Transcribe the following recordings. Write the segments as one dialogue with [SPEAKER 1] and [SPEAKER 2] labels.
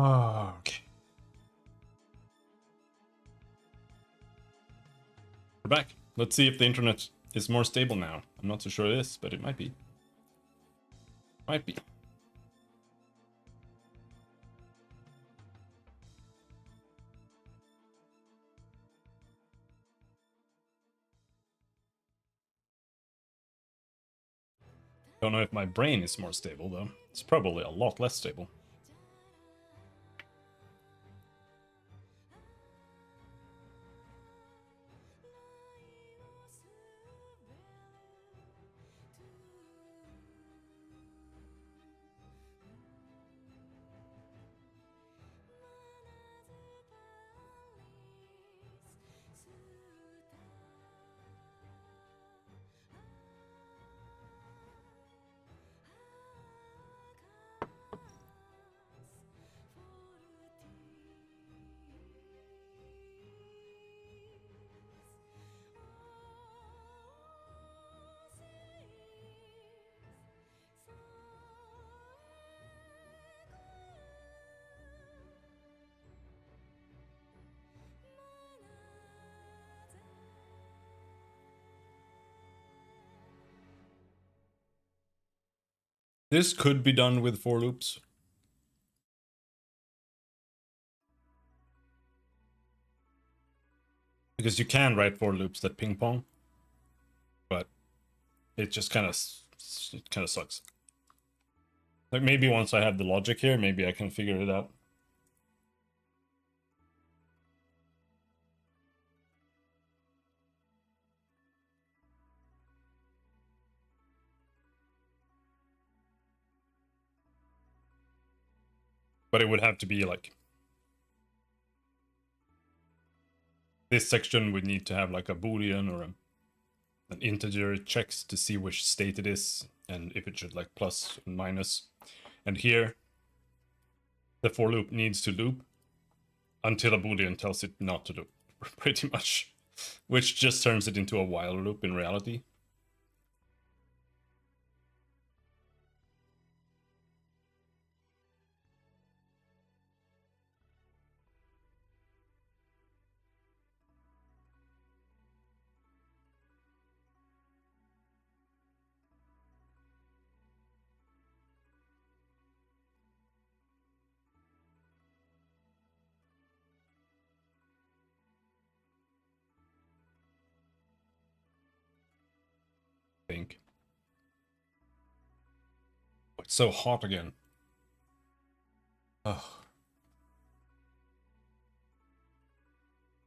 [SPEAKER 1] Oh, okay. We're back. Let's see if the internet is more stable now. I'm not so sure it is, but it might be. Might be. Don't know if my brain is more stable, though. It's probably a lot less stable. This could be done with 4 loops. Because you can write 4 loops that ping pong. But it just kind of sucks. Like maybe once I have the logic here, maybe I can figure it out. But it would have to be like... This section would need to have like a boolean or an integer. It checks to see which state it is and if it should like plus and minus. And here, the for loop needs to loop until a boolean tells it not to loop, pretty much. Which just turns it into a while loop in reality. I think. Oh, it's so hot again. Ugh.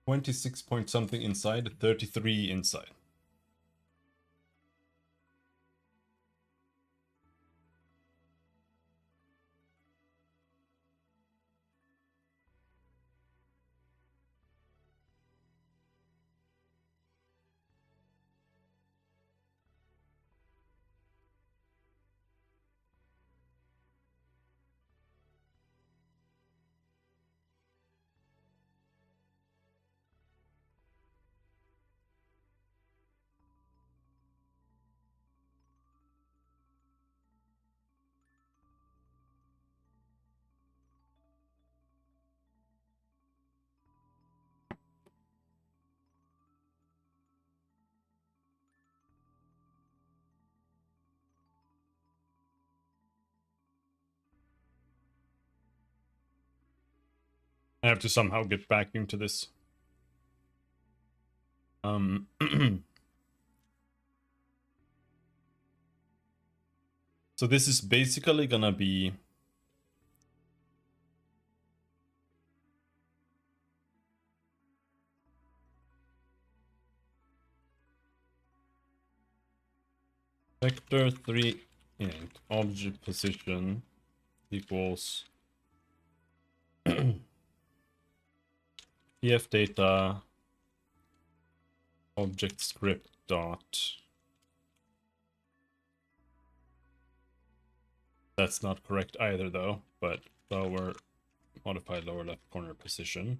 [SPEAKER 1] 26 point something inside, 33 inside. I have to somehow get back into this. So this is basically gonna be vector 3 int object position equals pf data object script dot. That's not correct either though, but lower modified lower left corner position.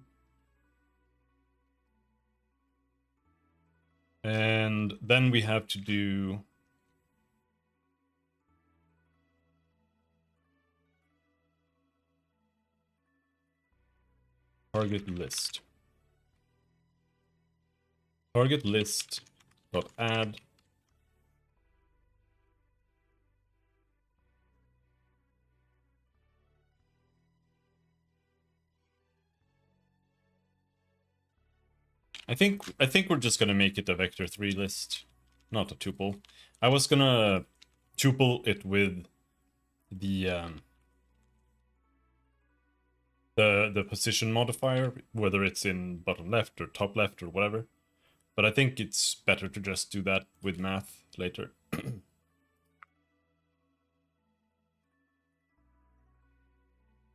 [SPEAKER 1] And then we have to do Target list. Target list dot add. I think we're just gonna make it a vector3 list, not a tuple. I was gonna tuple it with the position modifier, whether it's in bottom left or top left or whatever. But I think it's better to just do that with math later.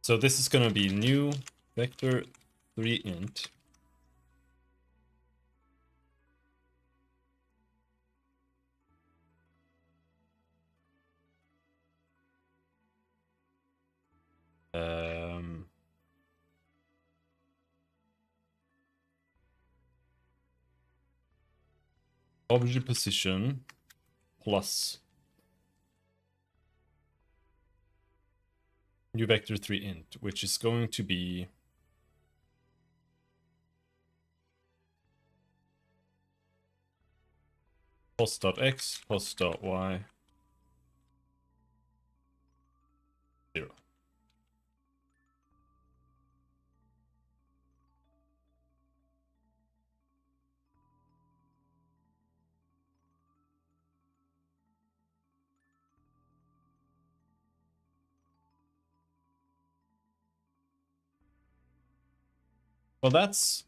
[SPEAKER 1] So this is gonna be new vector3 int. Object position plus new vector3 int, which is going to be pos.x, pos.y, 0. Well, that's...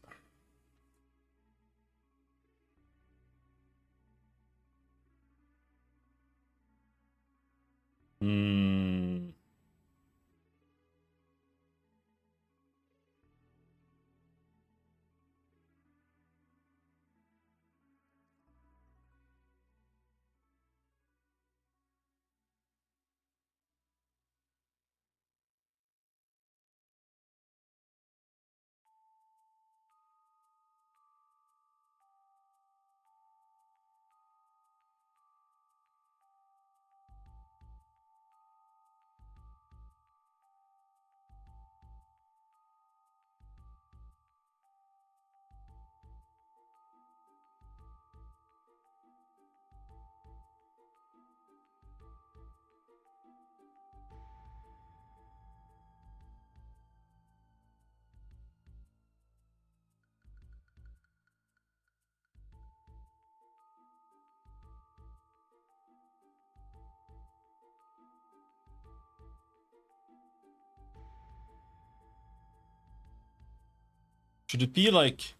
[SPEAKER 1] Should it be like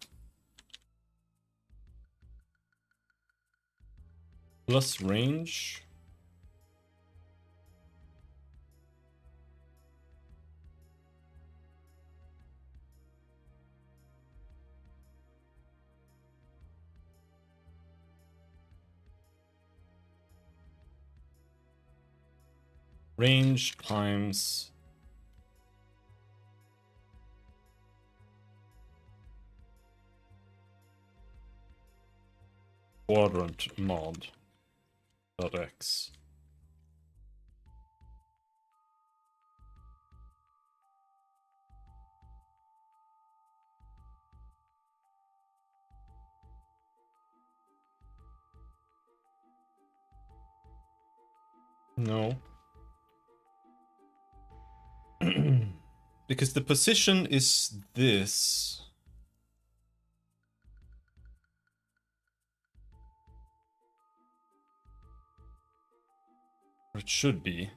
[SPEAKER 1] plus range? Range times quadrant mod dot x. No. Because the position is this. Or it should be.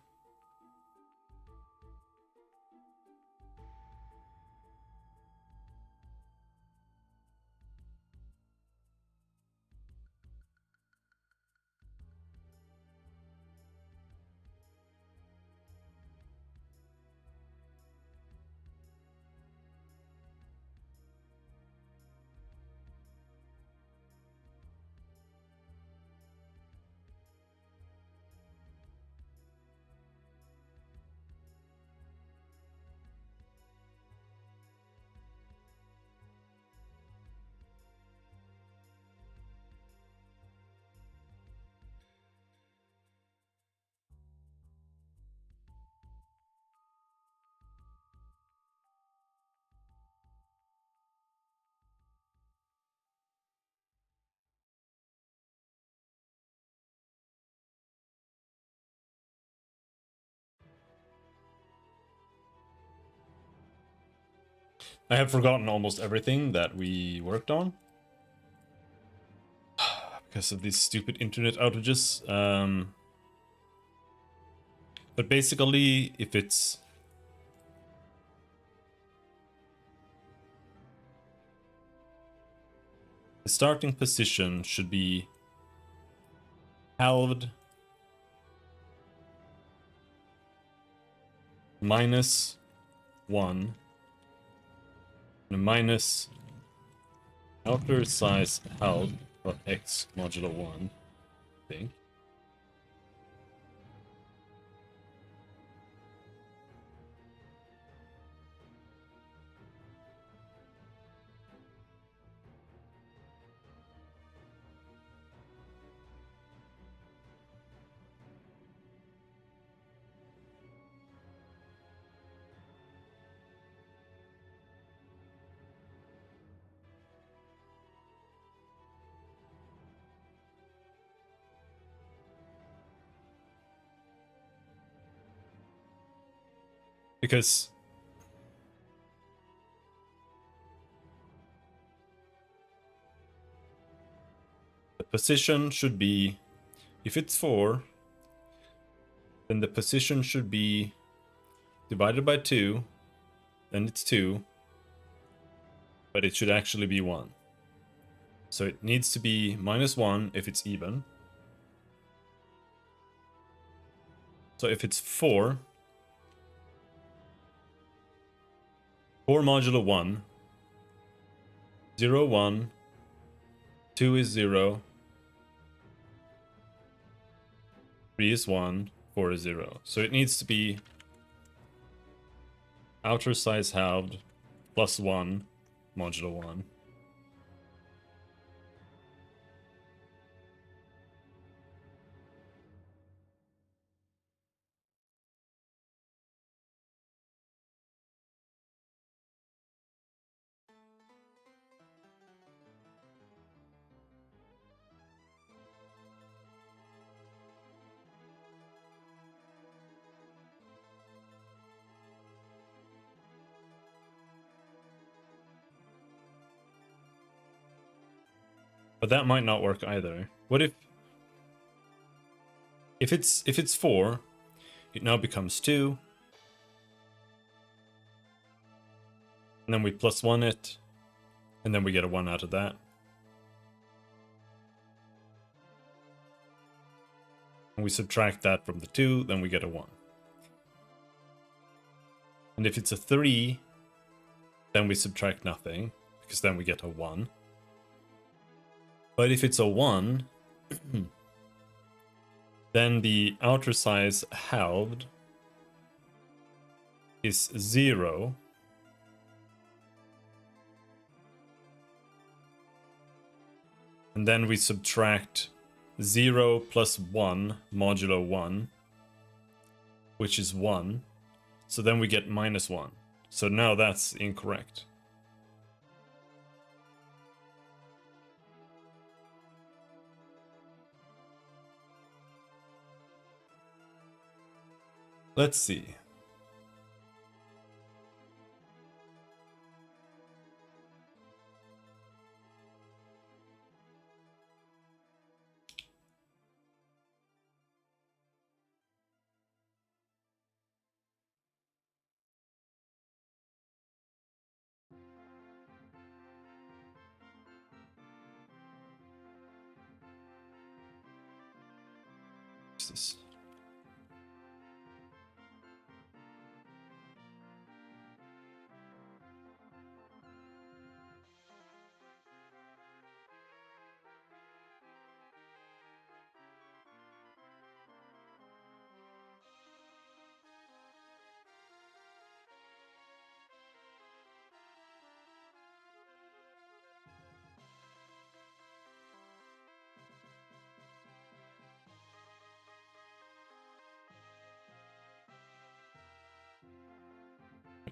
[SPEAKER 1] I have forgotten almost everything that we worked on. Because of these stupid internet outages. But basically, if it's... The starting position should be halved -1 and minus outer size halved of x modulo 1, I think. Because the position should be, if it's 4, then the position should be divided by 2, then it's 2, but it should actually be 1. So it needs to be -1 if it's even. So if it's 4 modulo 1, 0, 1, 2 is 0, 3 is 1, 4 is 0. So it needs to be outer size halved +1 modulo 1. But that might not work either. What if it's 4, it now becomes 2. And then we +1 it, and then we get a 1 out of that. And we subtract that from the 2, then we get a 1. And if it's a 3, then we subtract nothing, because then we get a 1. But if it's a 1, then the outer size halved is 0. And then we subtract 0 plus 1 modulo 1, which is 1. So then we get -1. So now that's incorrect. Let's see. What's this?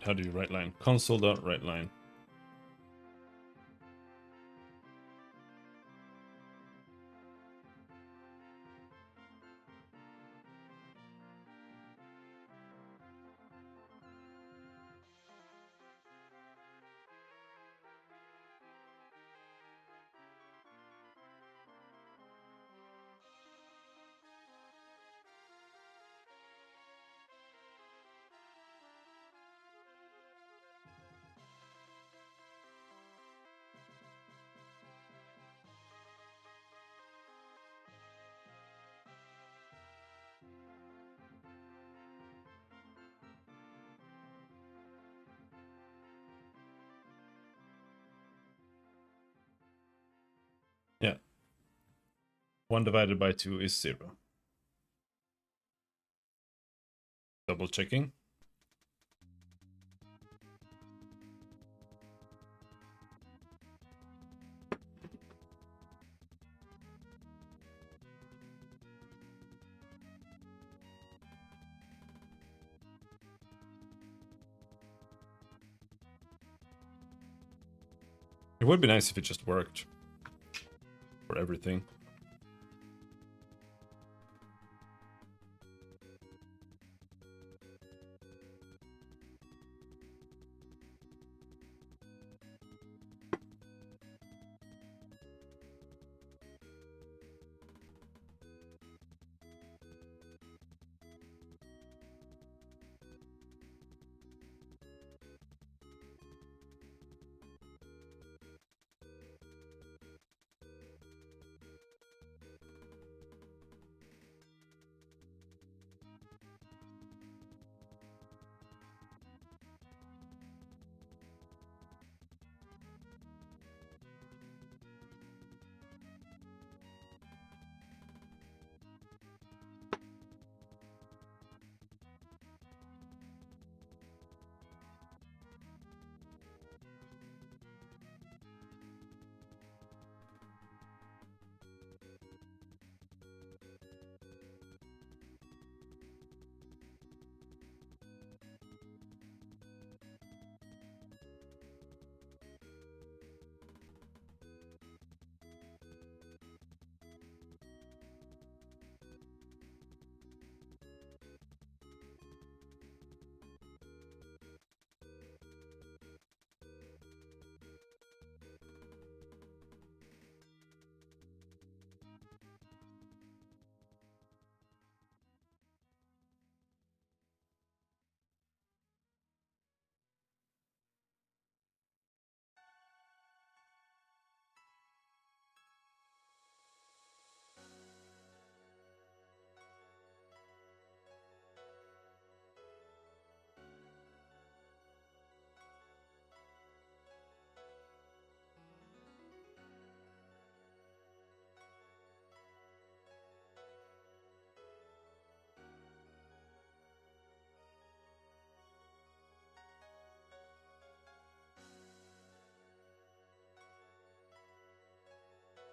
[SPEAKER 1] How do you write line? Console.writeLine. 1 divided by 2 is 0. Double checking. It would be nice if it just worked for everything.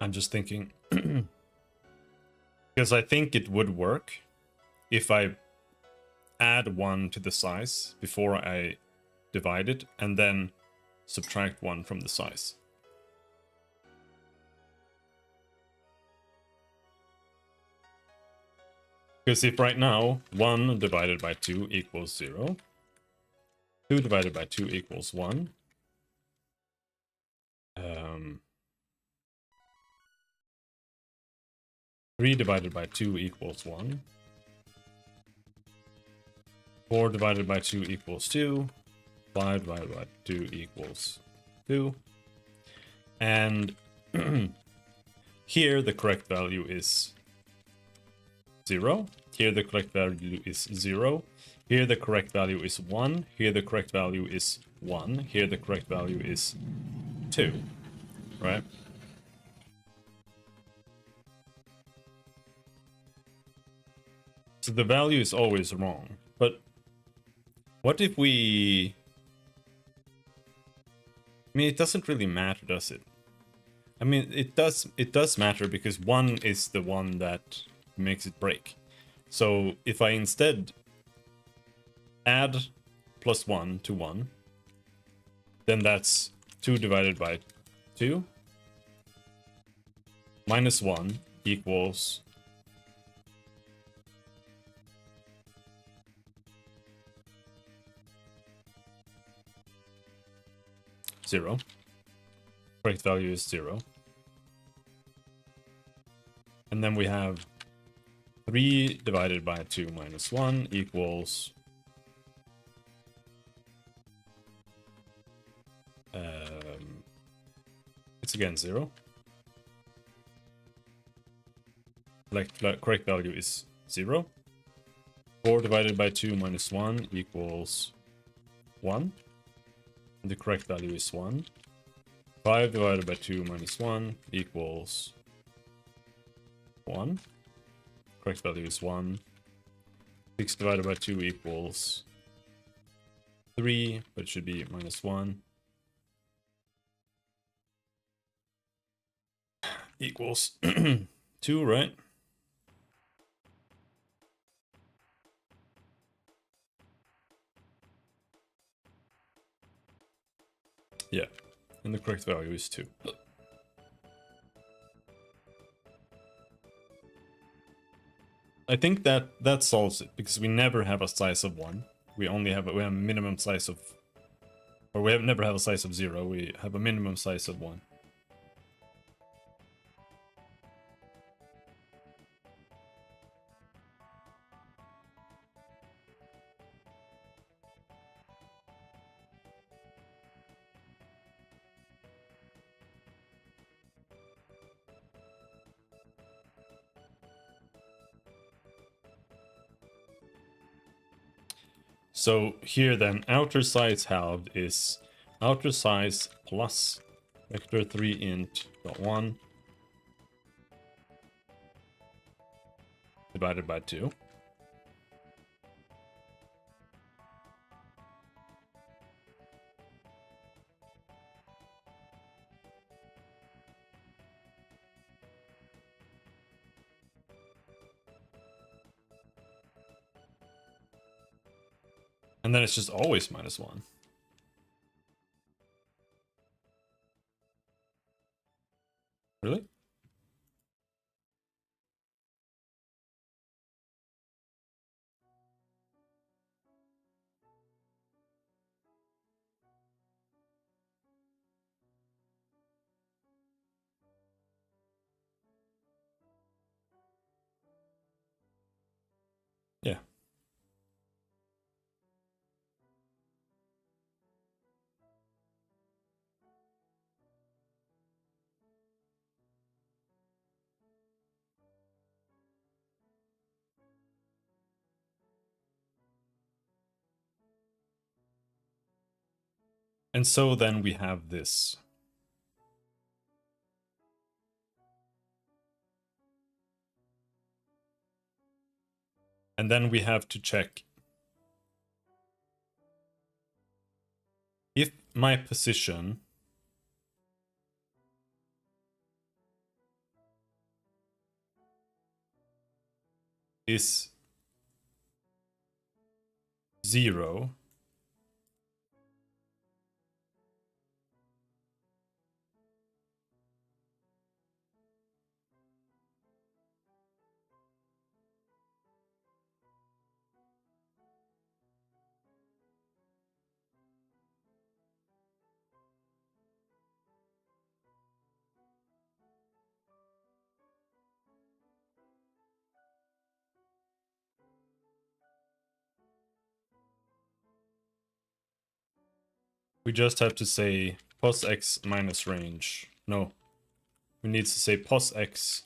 [SPEAKER 1] I'm just thinking, because I think it would work if I add 1 to the size before I divide it and then subtract 1 from the size. Because if right now 1 divided by 2 equals 0, 2 divided by 2 equals 1, 3 divided by 2 equals 1. 4 divided by 2 equals 2. 5 divided by 2 equals 2. And here the correct value is 0. Here the correct value is 0. Here the correct value is 1. Here the correct value is 1. Here the correct value is 2. Right? So the value is always wrong. But what if we... I mean, it doesn't really matter, does it? I mean, it does matter because 1 is the one that makes it break. So if I instead add plus 1 to 1, then that's 2 divided by 2 minus 1 equals 0. Correct value is 0. And then we have 3 divided by 2 minus 1 equals it's again 0. Correct value is 0. 4 divided by 2 minus 1 equals 1. The correct value is 1. 5 divided by 2 minus 1 equals 1. Correct value is 1. 6 divided by 2 equals 3, but it should be -1. Equals 2, right? Yeah, and the correct value is 2. I think that solves it, because we never have a size of 1. We have a minimum size of, or we never have a size of 0. We have a minimum size of 1. So here then, outer size halved is outer size plus vector 3 int dot 1 divided by 2. And then it's just always -1. Really? Yeah. And so then we have this. And then we have to check if my position is 0, we just have to say pos x minus range. No, we need to say pos x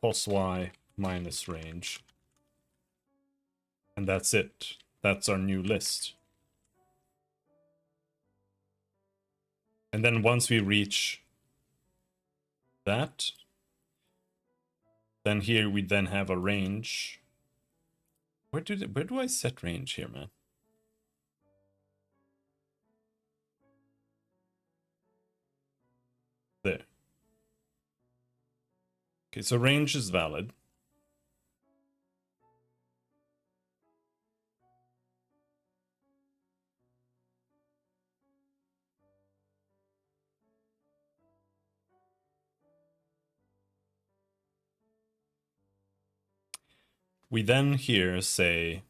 [SPEAKER 1] pos y minus range. And that's it. That's our new list. And then once we reach that, then here we then have a range. Where do I set range here, man? There. Okay, so range is valid. We then here say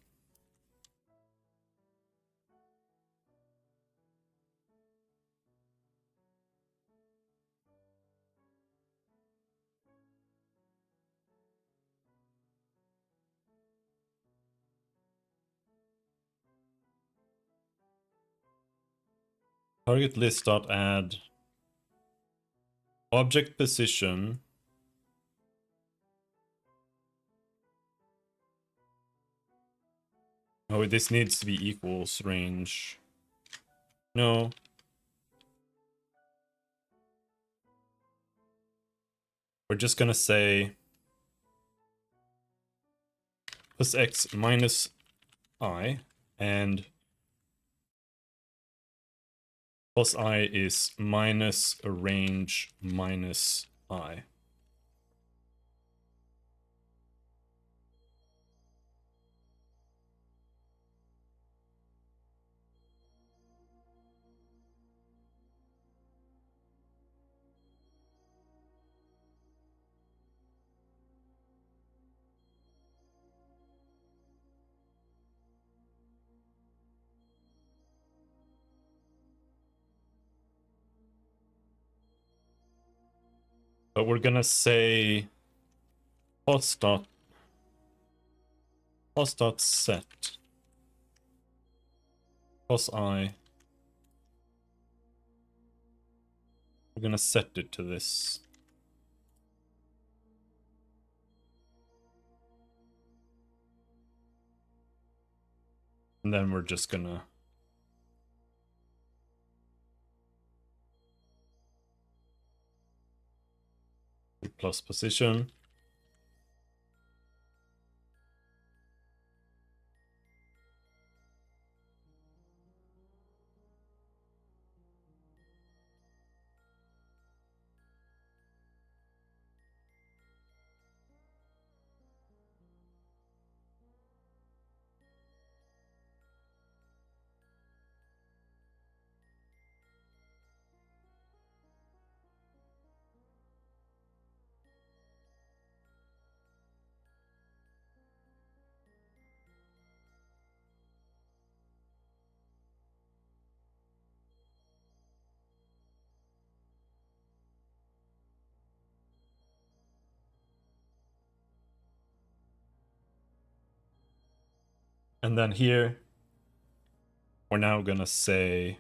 [SPEAKER 1] target list dot add object position Oh, this needs to be equals range. No. We're just gonna say plus x minus I, and plus I is minus a range minus I. But we're gonna say pos dot set pos I. We're gonna set it to this. And then we're just gonna plus position. And then here, we're now gonna say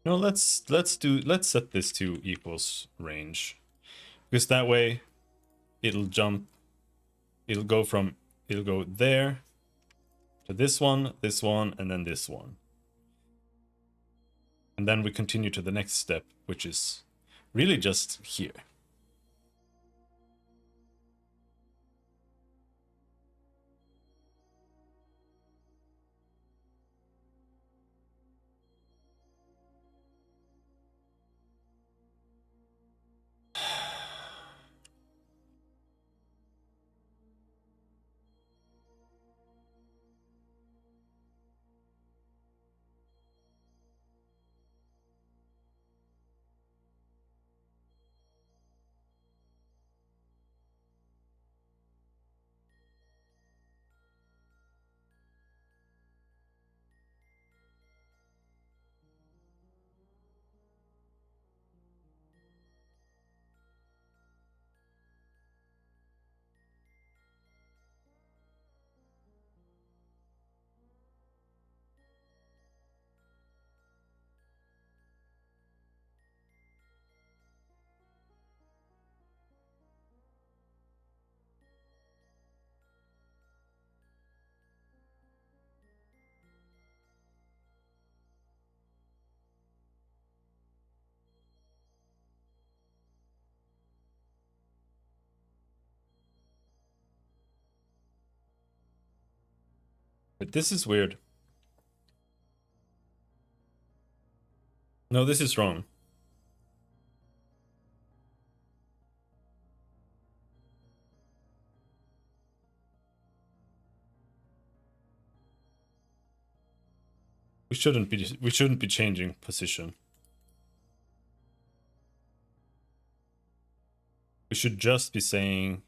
[SPEAKER 1] no, let's set this to equals range. Because that way it'll go there to this one, and then this one. And then we continue to the next step, which is really just here. But this is weird. No, this is wrong. We shouldn't be changing position. We should just be saying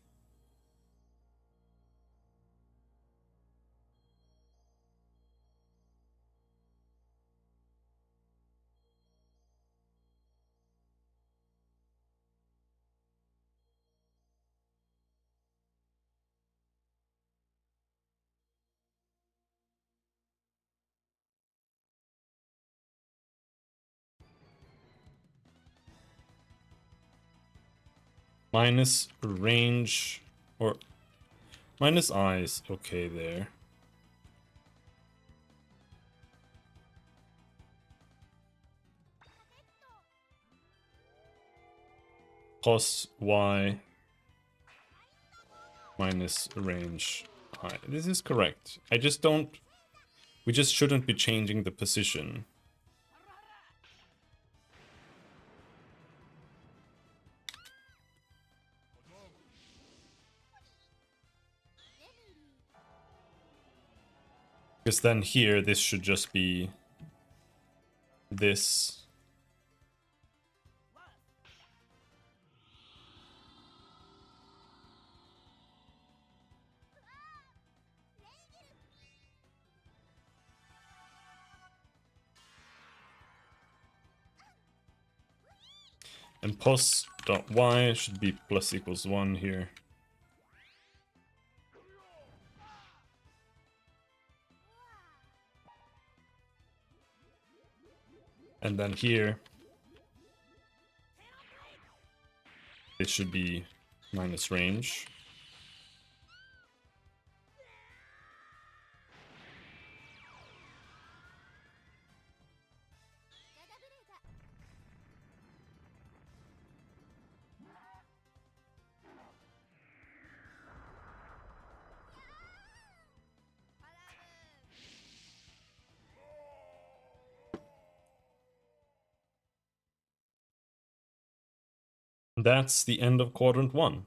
[SPEAKER 1] Minus range, or minus eyes. Okay, there. Plus Y minus range I. This is correct. I just don't... We just shouldn't be changing the position. Because then here, this should just be this. And pos.y should be plus equals 1 here. And then here, it should be minus range. That's the end of quadrant 1.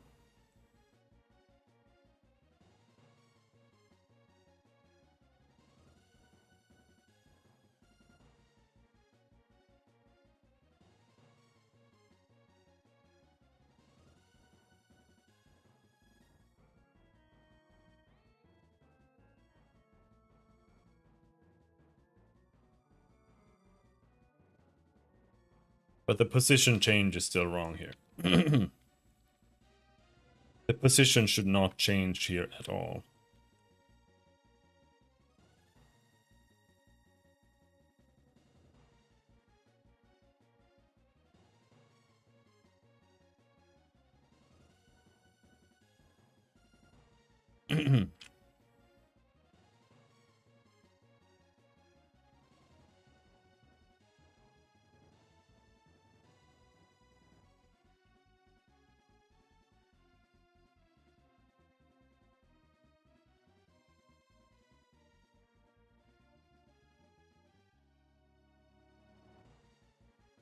[SPEAKER 1] But the position change is still wrong here. The position should not change here at all.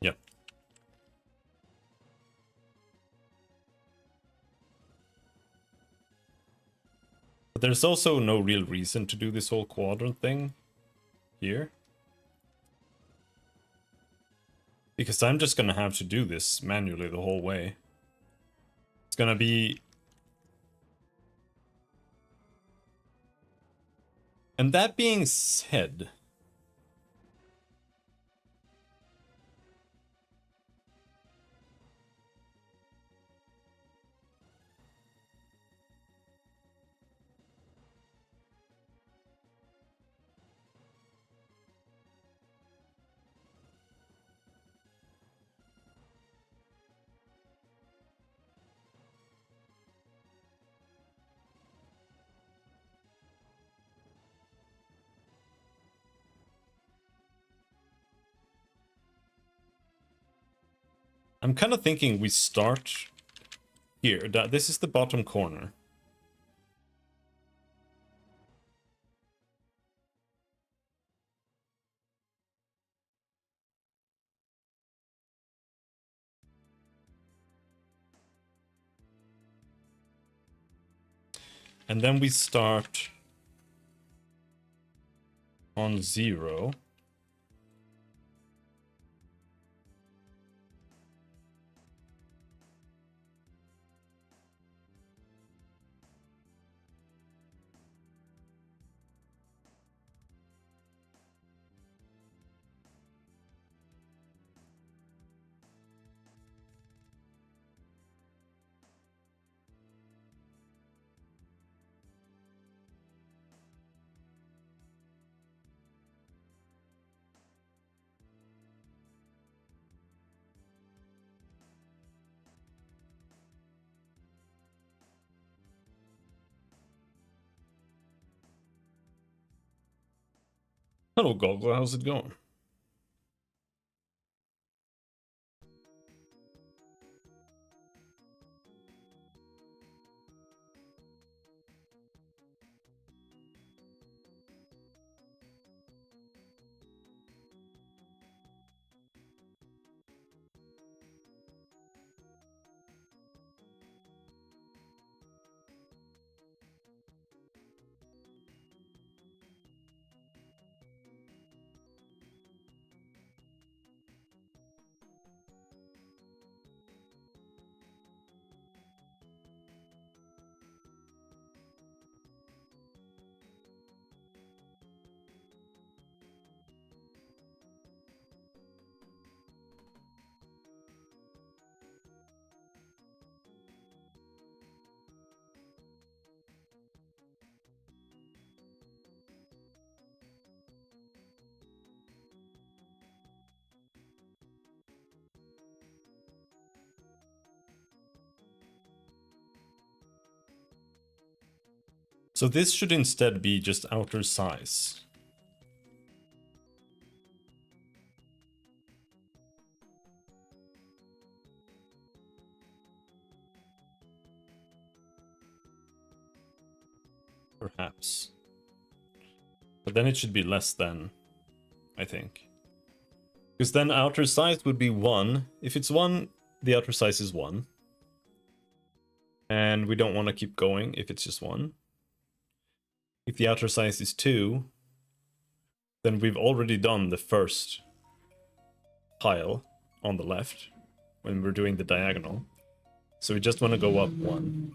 [SPEAKER 1] Yeah. But there's also no real reason to do this whole quadrant thing here. Because I'm just gonna have to do this manually the whole way. It's gonna be... And that being said... I'm kind of thinking we start here. This is the bottom corner. And then we start on 0. Hello, Goggle. How's it going? So this should instead be just outer size. Perhaps. But then it should be less than, I think. Because then outer size would be 1. If it's 1, the outer size is 1. And we don't want to keep going if it's just 1. If the outer size is 2, then we've already done the first tile on the left when we're doing the diagonal. So we just want to go up 1.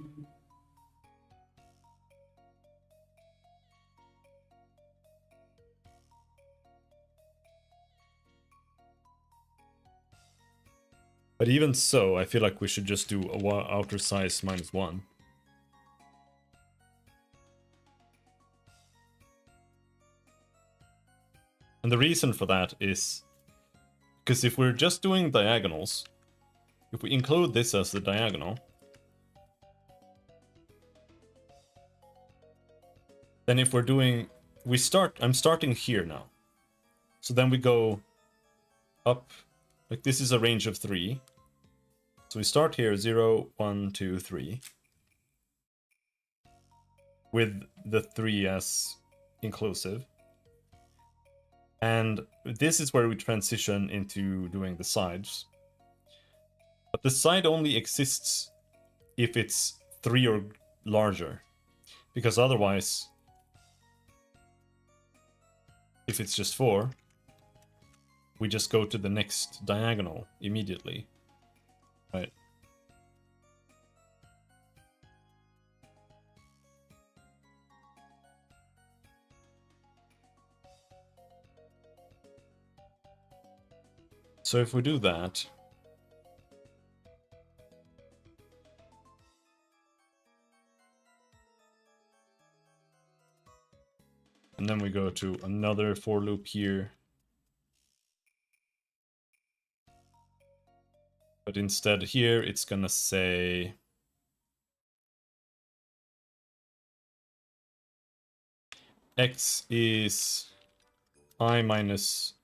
[SPEAKER 1] But even so, I feel like we should just do outer size -1. And the reason for that is because if we're just doing diagonals, if we include this as the diagonal, then if we're doing, I'm starting here now. So then we go up, like this is a range of 3. So we start here, 0, 1, 2, 3. With the 3 as inclusive. And this is where we transition into doing the sides. But the side only exists if it's 3 or larger. Because otherwise, if it's just 4, we just go to the next diagonal immediately. Right. So if we do that, and then we go to another for loop here. But instead here, it's gonna say x is I minus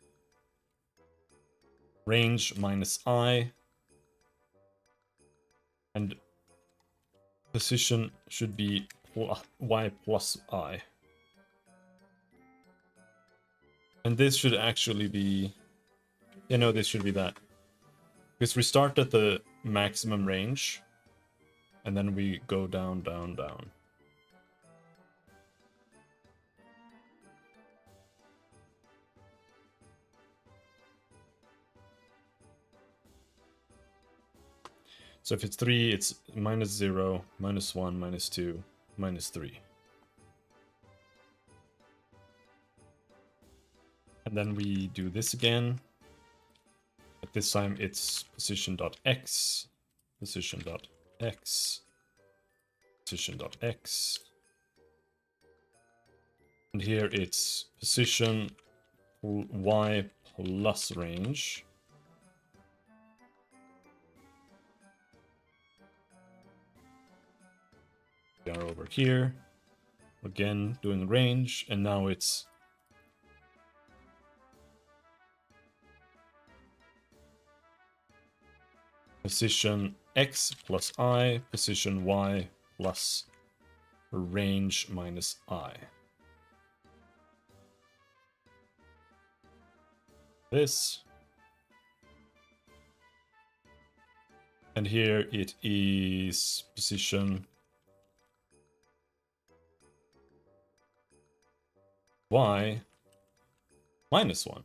[SPEAKER 1] range minus I, and position should be y plus I. And this should actually be, this should be that. Because we start at the maximum range, and then we go down, down, down. So if it's 3, it's -0, -1, -2, -3. And then we do this again. But this time it's position.x, position.x, position.x. And here it's position y plus range. We are over here, again doing range, and now it's position x plus I, position y plus range minus I. This. And here it is position y minus 1.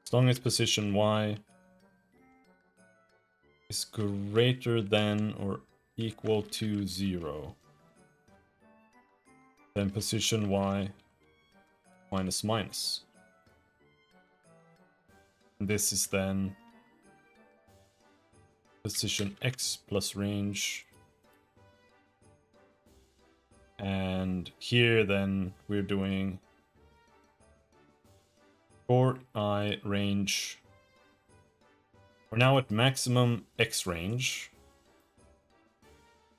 [SPEAKER 1] As long as position y is greater than or equal to 0, then position y minus minus. And this is then position x plus range. And here then we're doing for I range. We're now at maximum x range.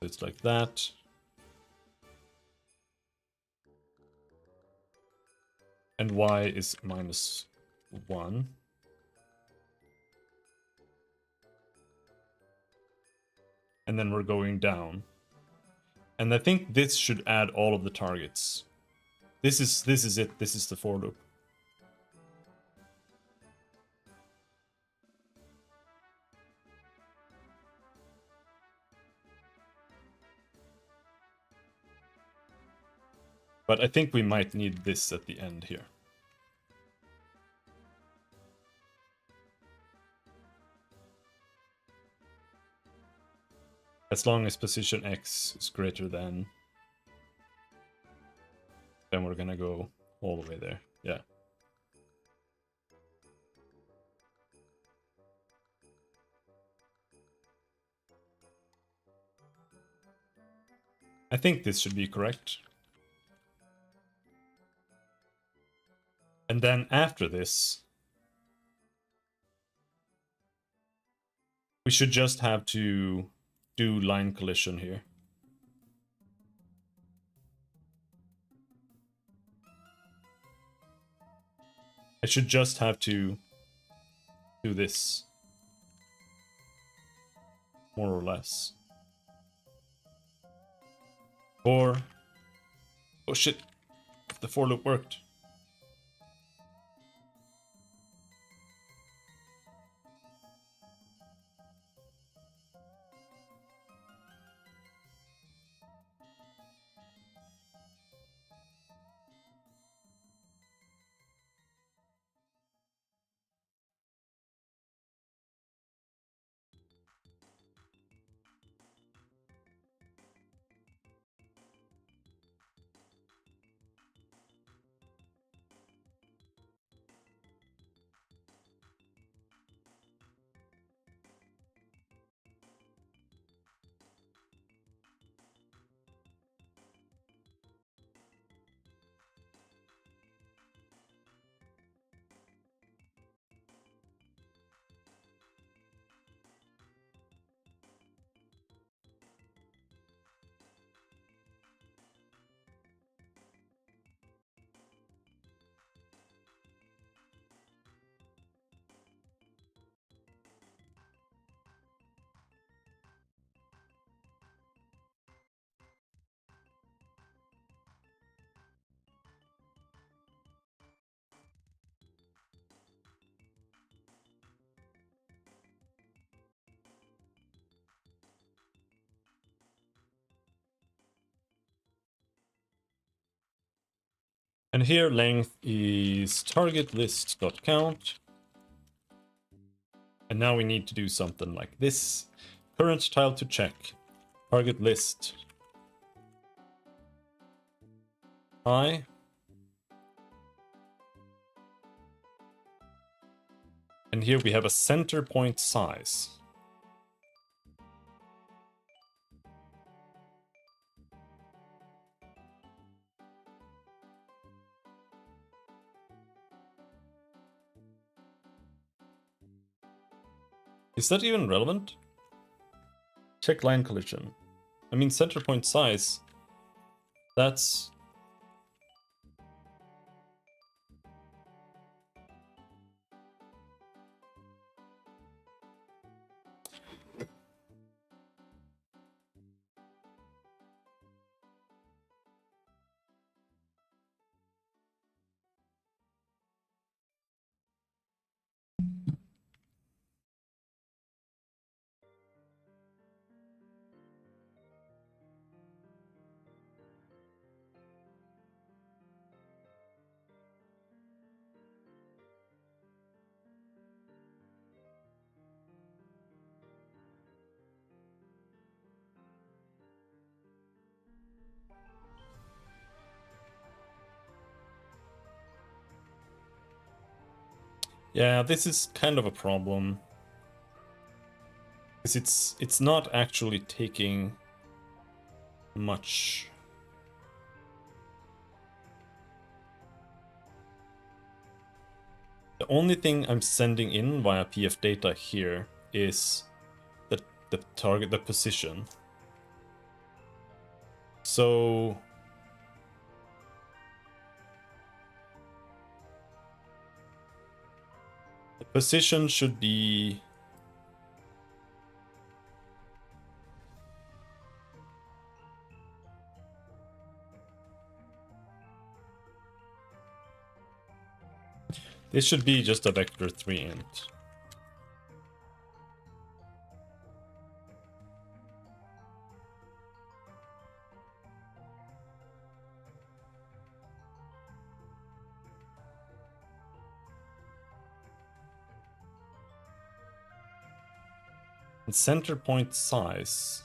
[SPEAKER 1] So it's like that. And y is minus 1. And then we're going down. And I think this should add all of the targets. This is it. This is the for loop. But I think we might need this at the end here. As long as position x is greater than, then we're gonna go all the way there. Yeah. I think this should be correct. And then after this, we should just have to do line collision here. I should just have to do this, more or less. Or, oh shit, the for loop worked. And here length is target list.count. And now we need to do something like this. Current tile to check. Target list. I. And here we have a center point size. Is that even relevant? Check line collision. I mean, center point size. That's... Yeah, this is kind of a problem. Because it's not actually taking much. The only thing I'm sending in via PF data here is the target, the position. So the position should be this should be just a vector 3 int. And center point size.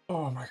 [SPEAKER 1] Oh my god.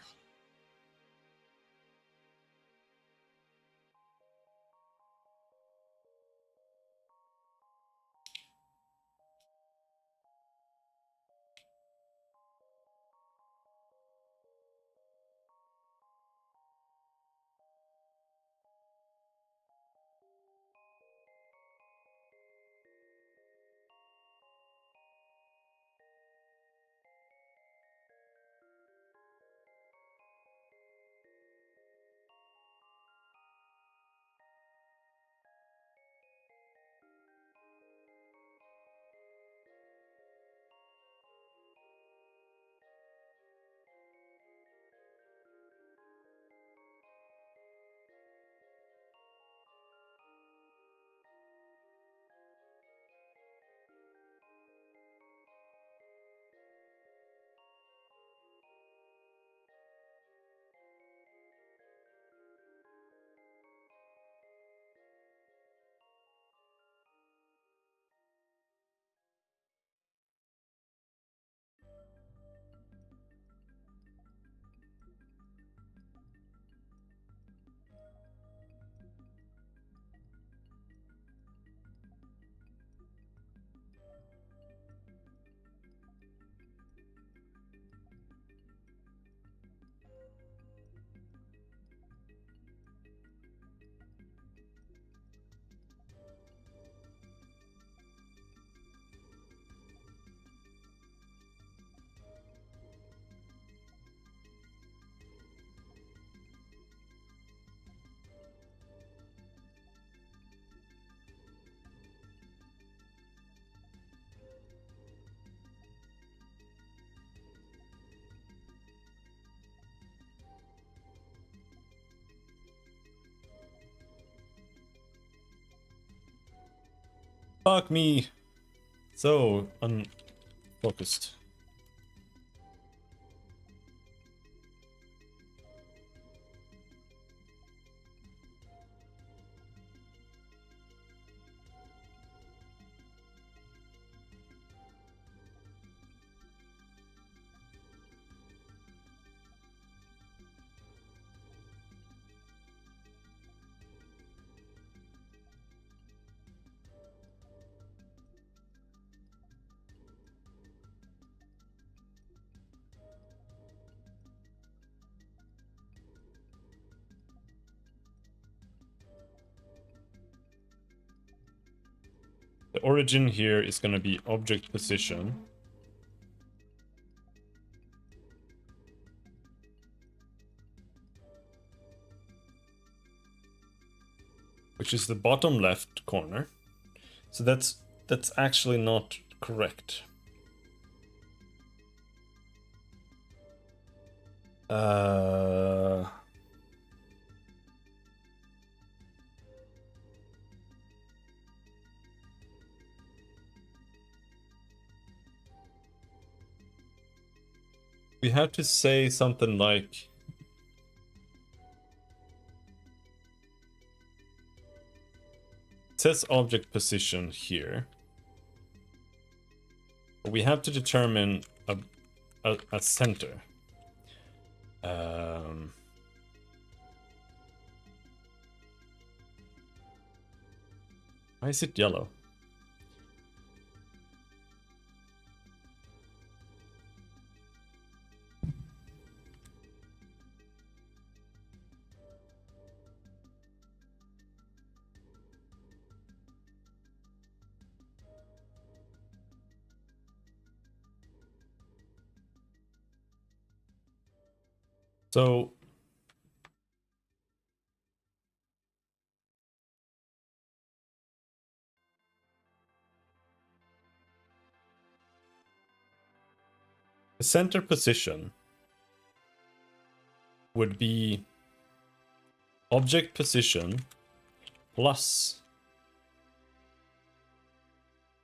[SPEAKER 1] Fuck me. So unfocused. The origin here is going to be object position. Which is the bottom left corner. So that's actually not correct. We have to say something like it says object position here. We have to determine a center. Why is it yellow? So the center position would be object position plus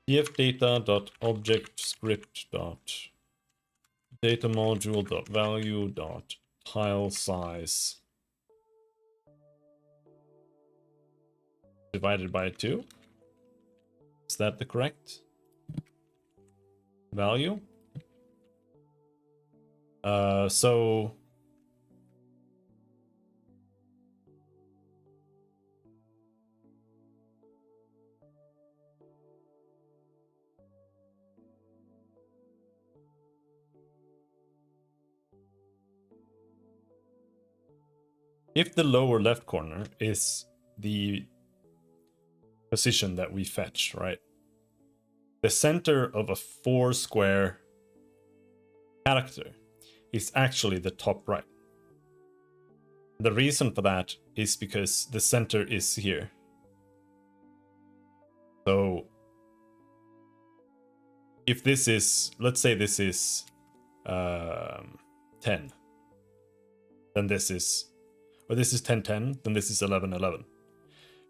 [SPEAKER 1] dfdata.object_script.datamodule.value.tile size divided by 2. Is that the correct value? So if the lower left corner is the position that we fetch, right? The center of a 4 square character is actually the top right. The reason for that is because the center is here. So if this is, let's say this is 10, then this is, or this is 10, 10, then this is 11, 11.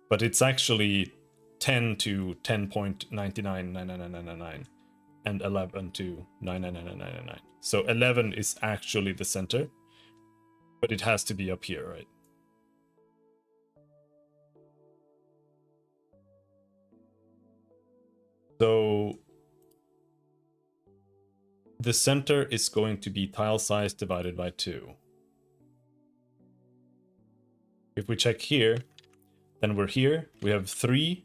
[SPEAKER 1] But it's actually 10 to 10.999999 and 11 to 99999. So 11 is actually the center, but it has to be up here, right? So the center is going to be tile size divided by 2. If we check here, then we're here, we have 3,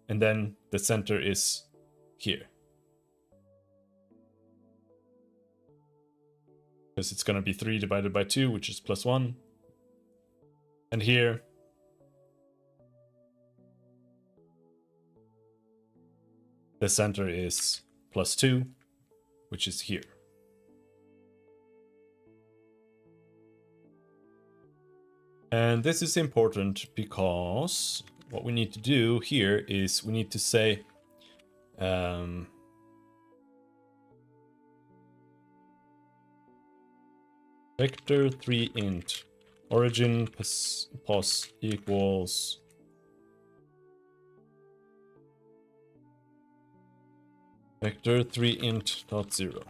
[SPEAKER 1] and then the center is here. Because it's going to be 3 divided by 2, which is +1. And here, the center is +2, which is here. And this is important because what we need to do here is we need to say vector 3 int origin pos equals Vector 3 int dot 0.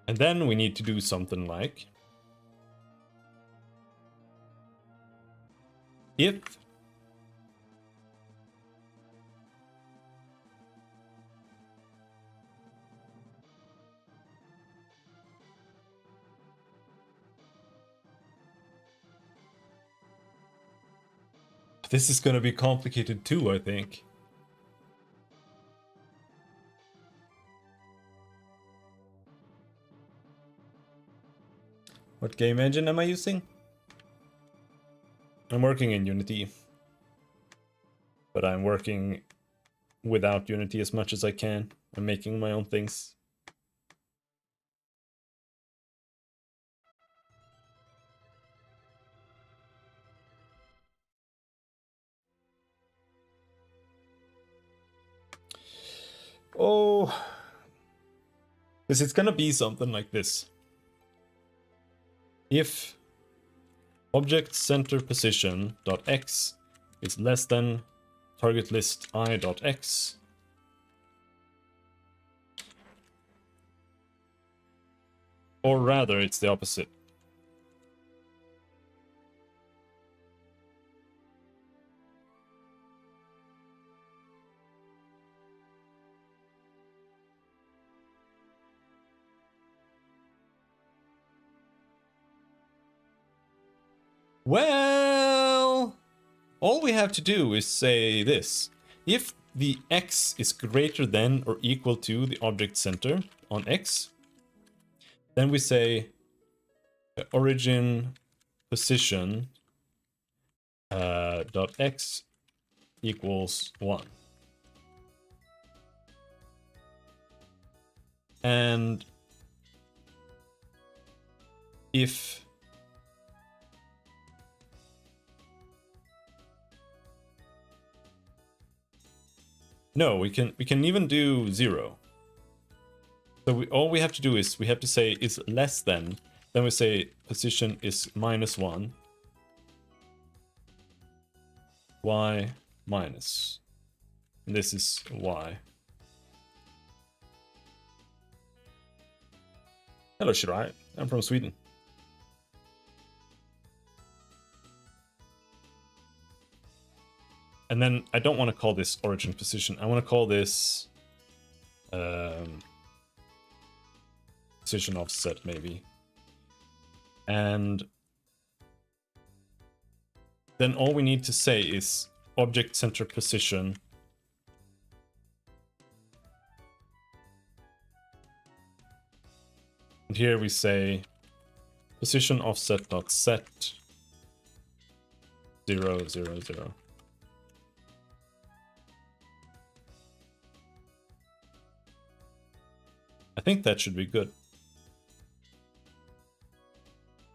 [SPEAKER 1] And then we need to do something like if this is gonna be complicated too, I think. What game engine am I using? I'm working in Unity. But I'm working without Unity as much as I can. I'm making my own things. Oh, because it's gonna be something like this. If object center position dot x is less than target list I dot x, or rather it's the opposite. Well, all we have to do is say this. If the x is greater than or equal to the object center on x, then we say origin position dot x equals 1. And if no, we can even do 0. So all we have to do is we have to say is less than, then we say position is -1, y minus, and this is y. Hello Shirai, I'm from Sweden. And then I don't want to call this origin position. I want to call this position offset maybe. And then all we need to say is object center position and here we say position offset dot set 0, 0, 0. I think that should be good.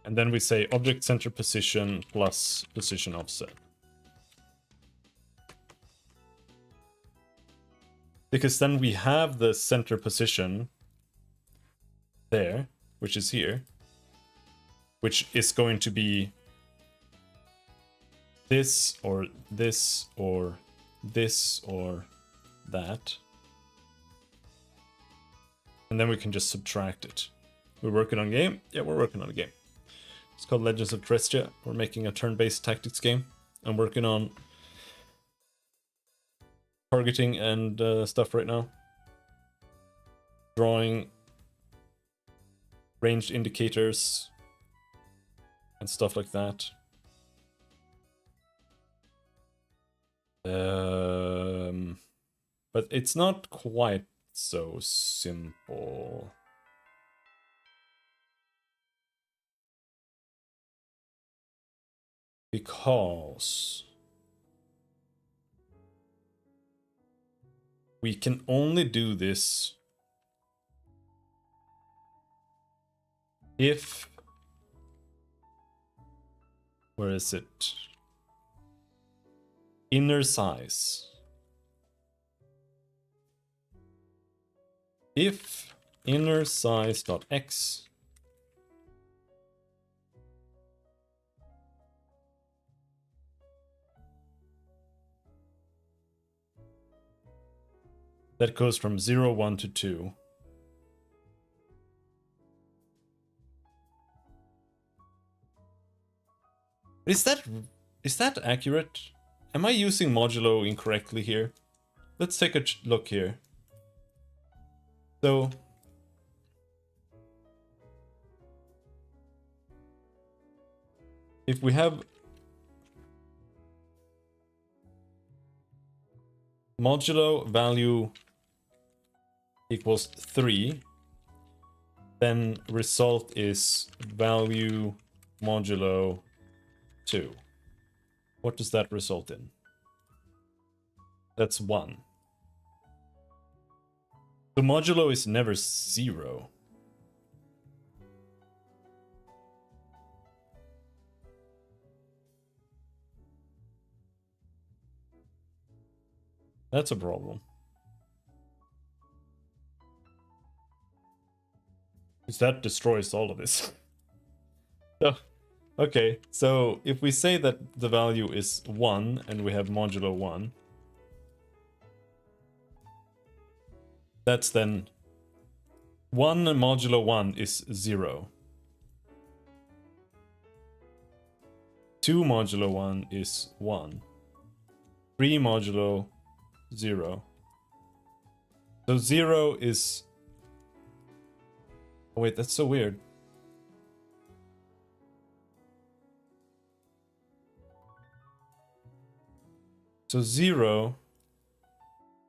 [SPEAKER 1] And then we say object center position plus position offset. Because then we have the center position there, which is here, which is going to be this or this or this or that. And then we can just subtract it. We're working on a game? Yeah, we're working on a game. It's called Legends of Terrestria. We're making a turn-based tactics game. I'm working on targeting and stuff right now. Drawing ranged indicators and stuff like that. But it's not quite so simple. Because we can only do this if, where is it? Inner size. If inner size.x that goes from 0, 1 to 2. Is that accurate? Am I using modulo incorrectly here? Let's take a look here. So if we have modulo value equals 3, then result is value modulo 2. What does that result in? That's 1. So modulo is never 0. That's a problem. Because that destroys all of this. So, okay, so if we say that the value is 1 and we have modulo 1, that's then 1 modulo 1 is 0. 2 modulo 1 is 1. 3 modulo 0. So 0 is... Oh wait, that's so weird. So 0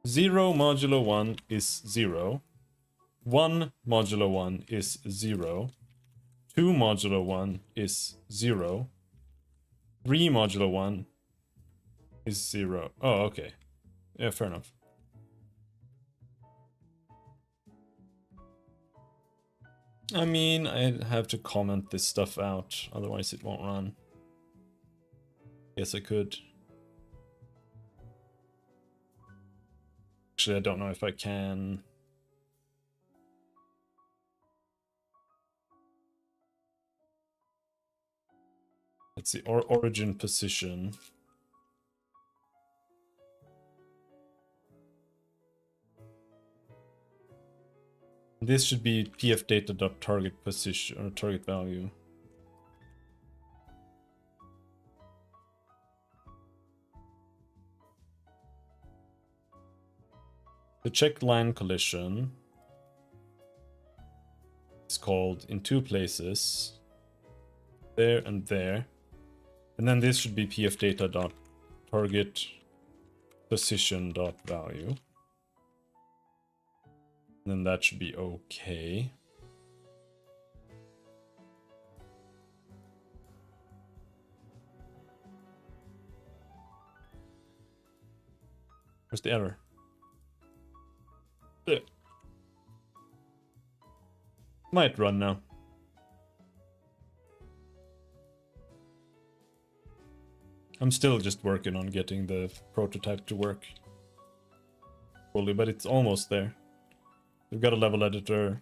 [SPEAKER 1] modulo 1 is 0. 1 modulo 1 is 0. 2 modulo 1 is 0. 3 modulo 1 is 0. Oh, okay. Yeah, fair enough. I mean, I have to comment this stuff out, otherwise it won't run. Yes, I could. Actually, I don't know if I can. Let's see, origin position. This should be pfdata.target position or target value. The check line collision is called in two places, there and there. And then this should be pfdata.target position.value. Then that should be okay. Where's the error? There. Might run now. I'm still just working on getting the prototype to work fully, but it's almost there. We've got a level editor.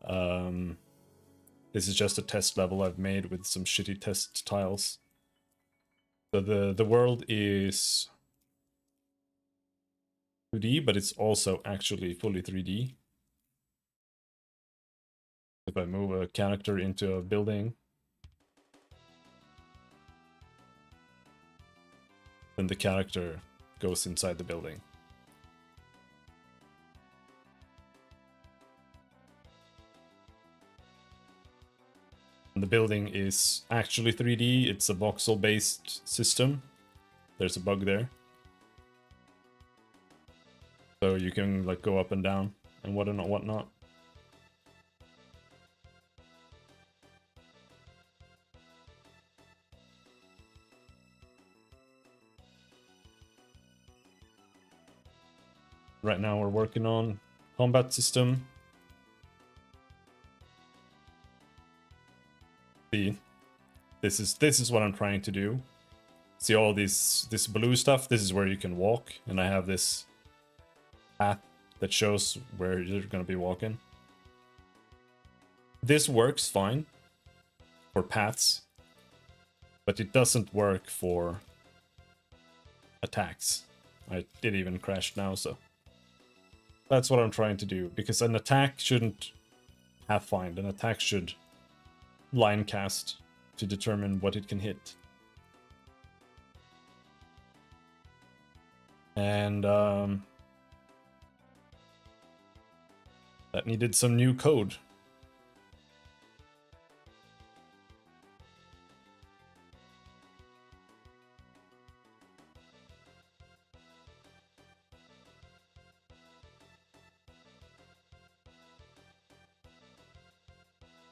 [SPEAKER 1] This is just a test level I've made with some shitty test tiles. So the world is 2D, but it's also actually fully 3D. If I move a character into a building, then the character goes inside the building. And the building is actually 3D. It's a voxel-based system. There's a bug there. So you can like go up and down and whatnot. Right now we're working on combat system. See, this is what I'm trying to do. See all this blue stuff? This is where you can walk, and I have this path that shows where you're gonna be walking. This works fine for paths, but it doesn't work for attacks. It even crashed now, so that's what I'm trying to do, because an attack shouldn't have find. An attack should line cast to determine what it can hit. And that needed some new code.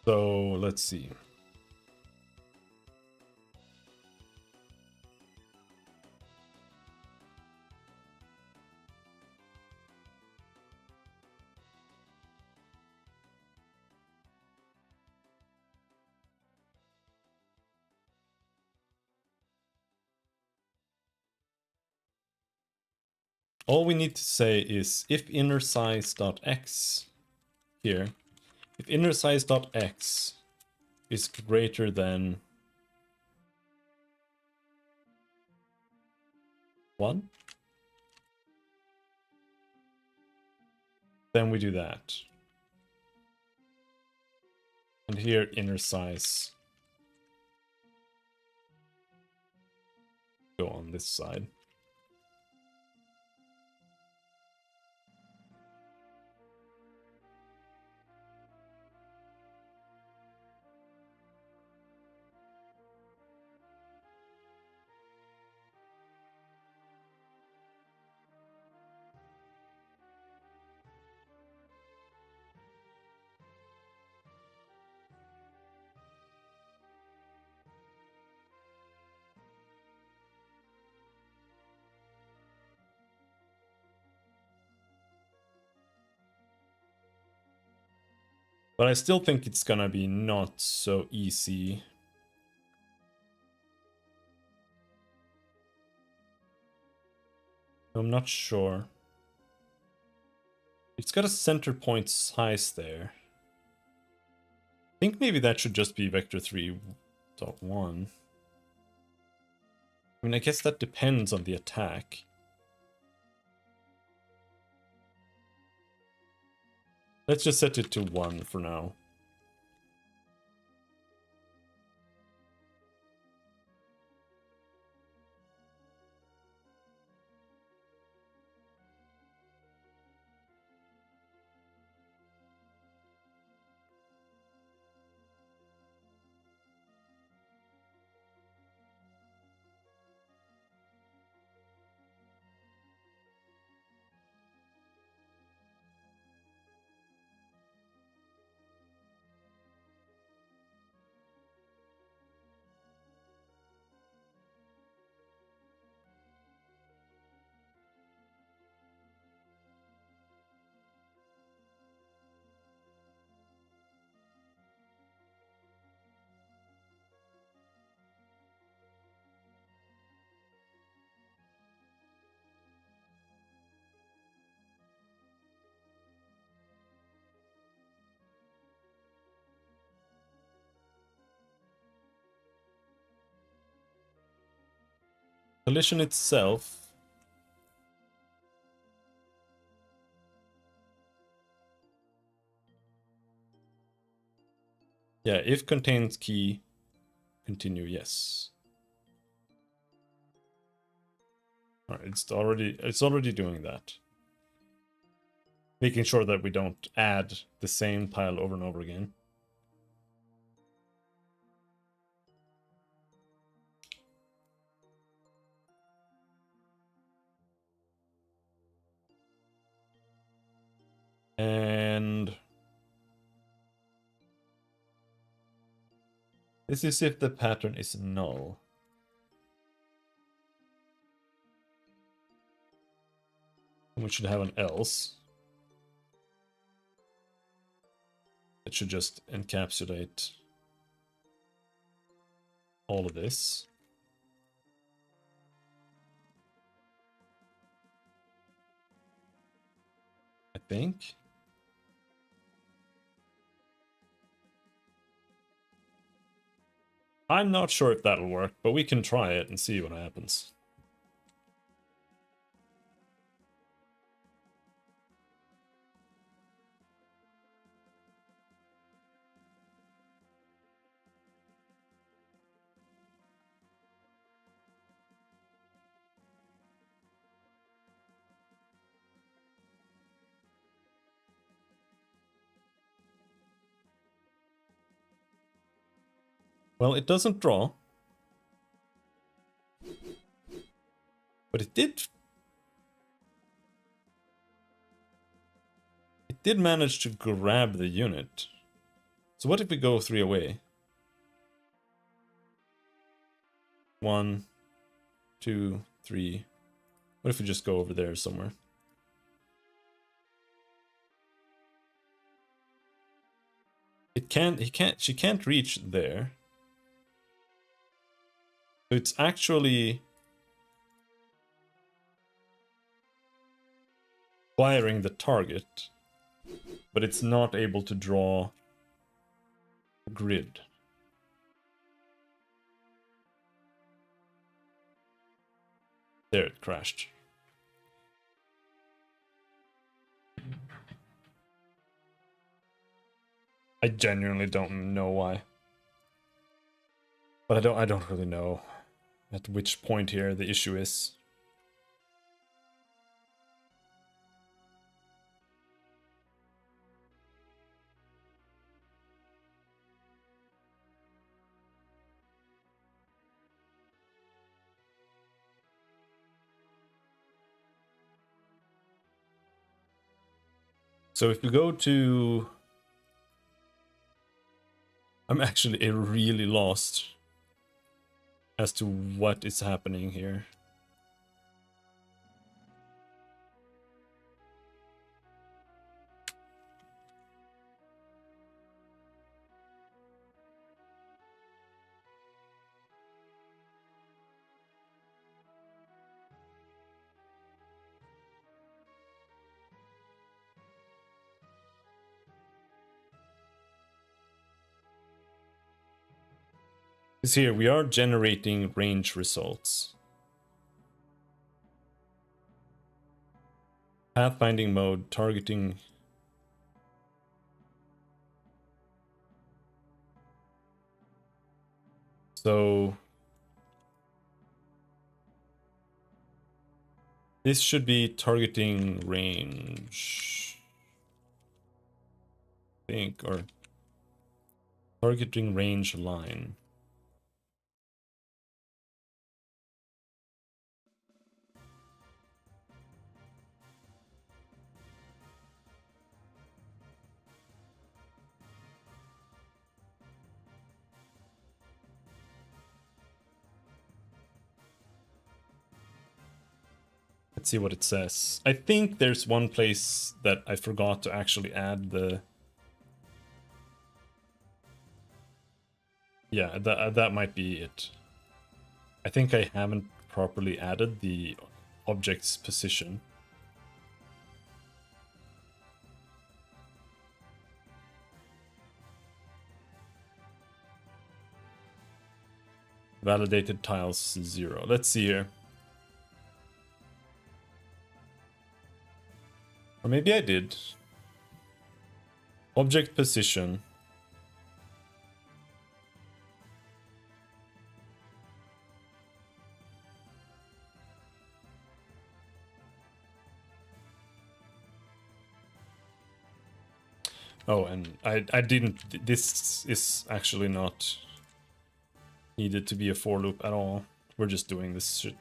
[SPEAKER 1] So let's see. All we need to say is if inner size.x here, if inner size.x is greater than 1, then we do that. And here inner size go on this side. But I still think it's gonna be not so easy. I'm not sure. It's got a center point size there. I think maybe that should just be vector 3.1. I mean, I guess that depends on the attack. Let's just set it to 1 for now. collision itself. Yeah, if contains key, continue, yes. Alright, it's already doing that. Making sure that we don't add the same tile over and over again. And this is if the pattern is null. We should have an else. It should just encapsulate all of this. I think. I'm not sure if that'll work, but we can try it and see what happens. Well, it doesn't draw. But it did manage to grab the unit. So what if we go 3 away? 1, 2, 3. What if we just go over there somewhere? She can't reach there. So it's actually firing the target, but it's not able to draw a grid. There, it crashed. I genuinely don't know why. But I don't really know at which point here the issue is. So if we go to... I'm actually really lost as to what is happening here. Because here we are generating range results. Pathfinding mode, targeting. So this should be targeting range, I think, or targeting range line. Let's see what it says. I think there's one place that I forgot to actually add the... Yeah, that might be it. I think I haven't properly added the object's position. Validated tiles 0. Let's see here. Or maybe I did. Object position. Oh, and I didn't. This is actually not needed to be a for loop at all. We're just doing this shit.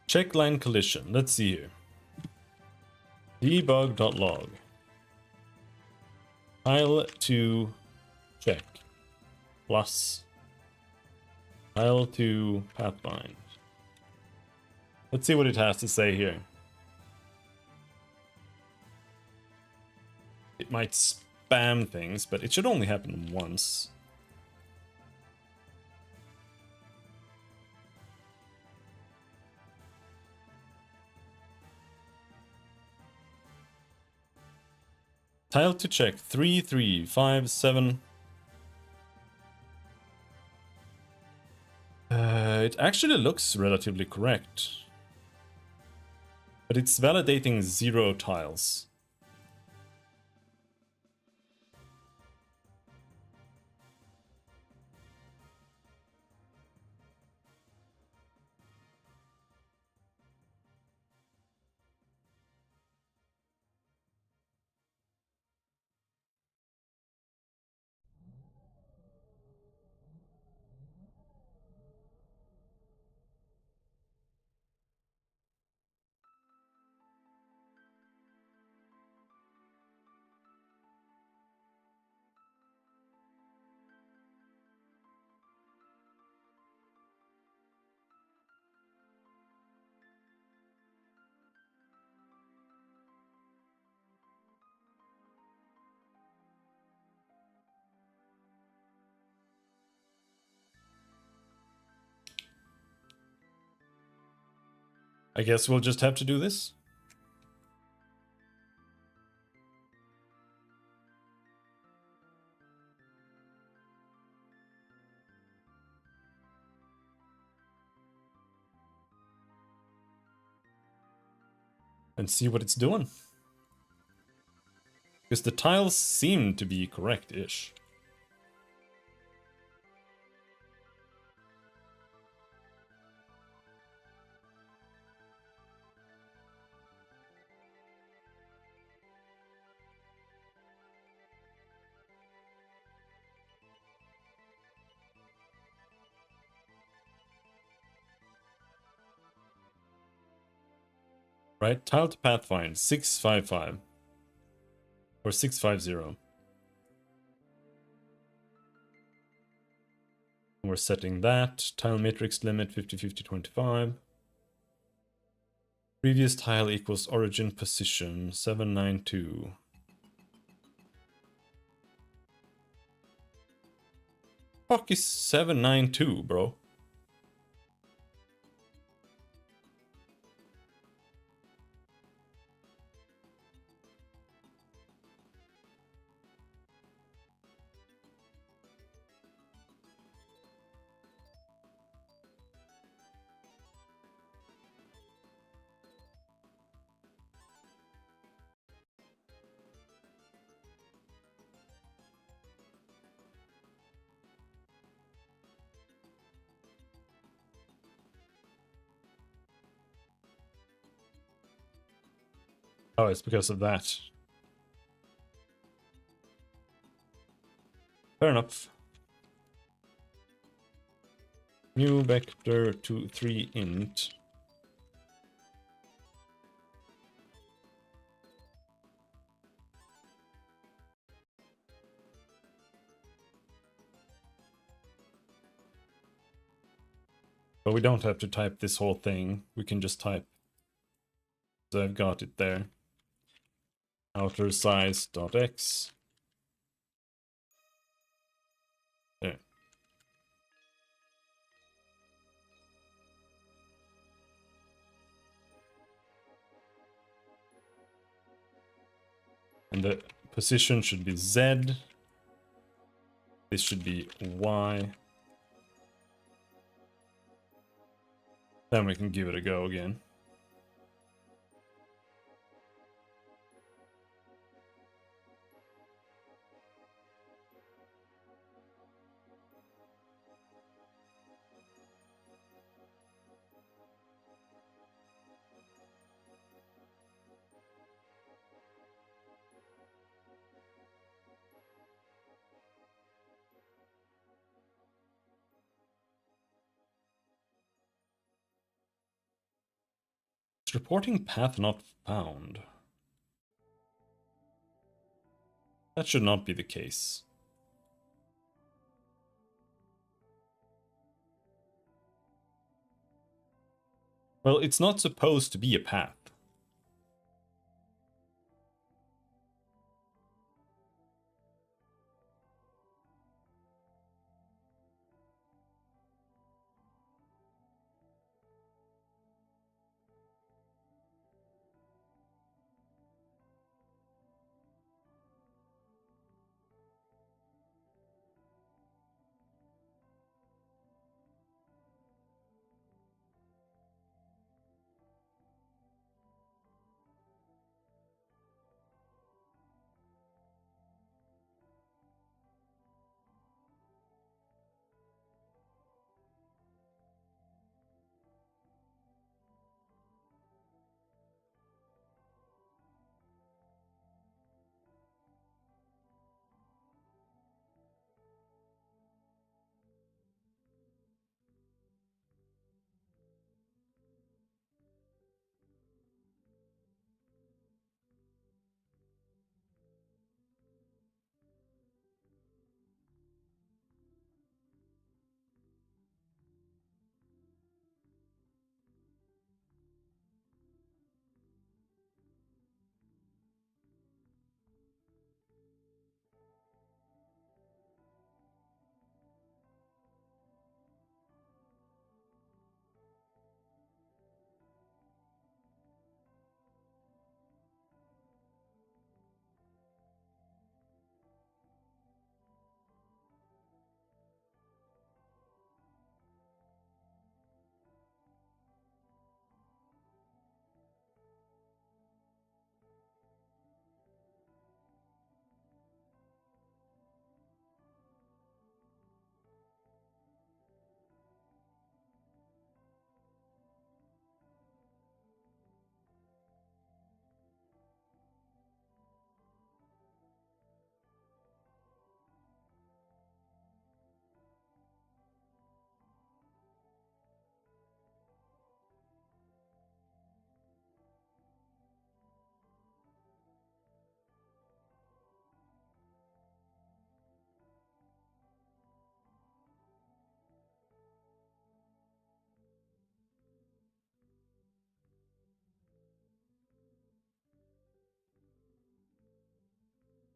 [SPEAKER 1] Check line collision. Let's see here. Debug.log. Tile to check. Plus. Tile to pathbind. Let's see what it has to say here. It might spam things, but it should only happen once. Tile to check 3, 3, 5, 7. It actually looks relatively correct. But it's validating 0 tiles. I guess we'll just have to do this. And see what it's doing. Because the tiles seem to be correct-ish. Right? Tile to pathfind 655 or 650. We're setting that. Tile matrix limit 50, 50, 25. Previous tile equals origin position 792. Fuck is 792, bro? Oh, it's because of that. Fair enough. New vector to 3 int. But we don't have to type this whole thing. We can just type. So I've got it there. Outer size dot x. There. And the position should be Z. This should be Y. Then we can give it a go again. It's reporting path not found. That should not be the case. Well, it's not supposed to be a path.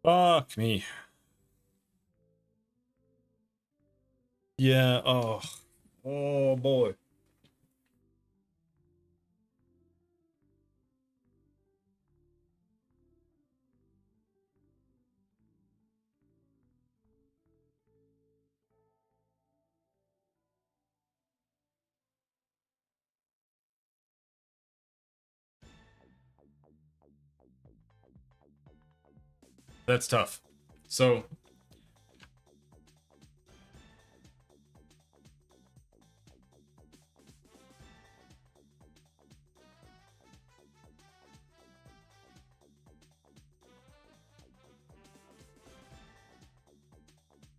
[SPEAKER 1] Fuck me. Yeah, oh. Oh boy. That's tough. So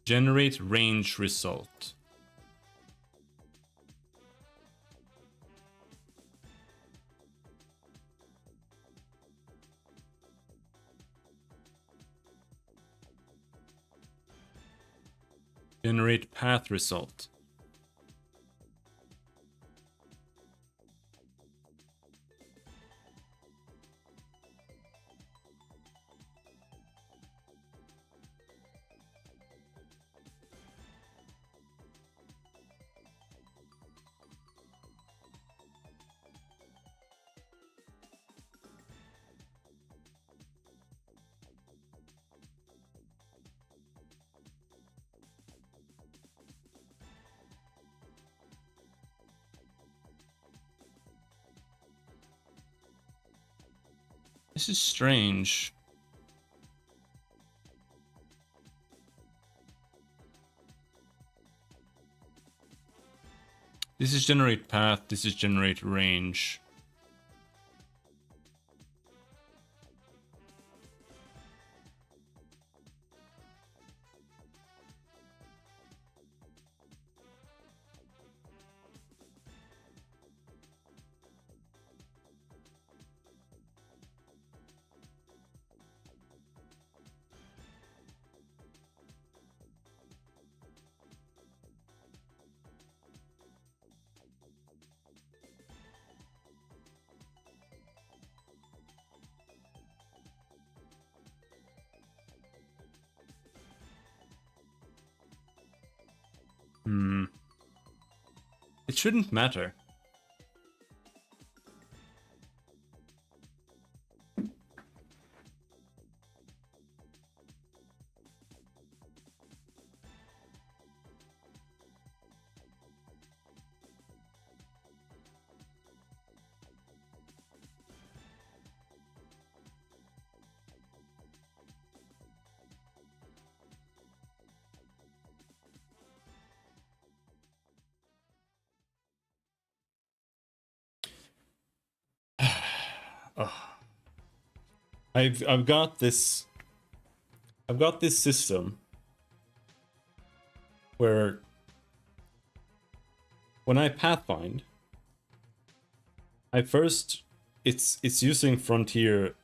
[SPEAKER 1] generate range result. Generate path result. This is strange. This is generate path, this is generate range. It shouldn't matter. Oh. I've got this system where when I pathfind, it's using Frontier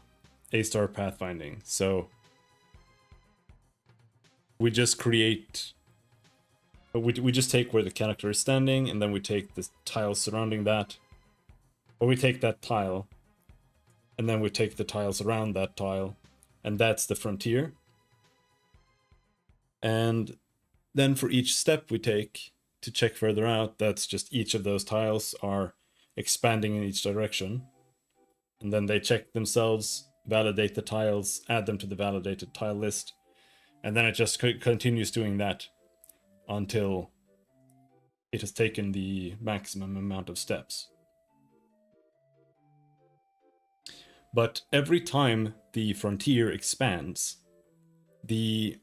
[SPEAKER 1] A-star pathfinding. So we just create we just take where the character is standing, and then we take the tiles surrounding that. Or we take that tile, and then we take the tiles around that tile, and that's the frontier. And then for each step we take to check further out, that's just each of those tiles are expanding in each direction. And then they check themselves, validate the tiles, add them to the validated tile list, and then it just continues doing that until it has taken the maximum amount of steps. But every time the frontier expands, the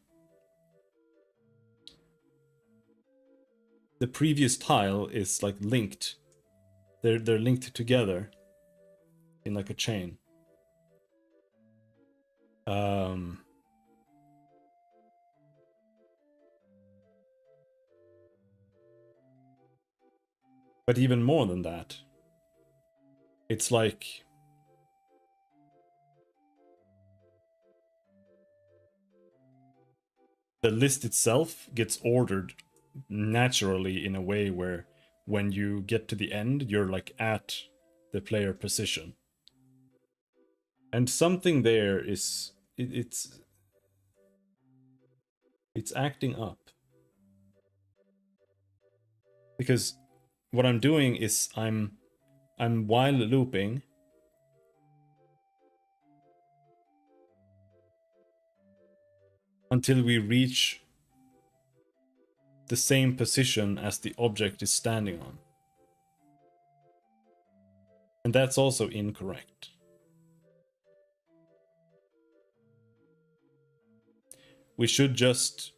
[SPEAKER 1] previous tile is like linked. They're linked together in like a chain. But even more than that, it's like the list itself gets ordered naturally in a way where when you get to the end, you're like at the player position. And something there is it's acting up. Because what I'm doing is I'm while looping until we reach the same position as the object is standing on. And that's also incorrect. We should just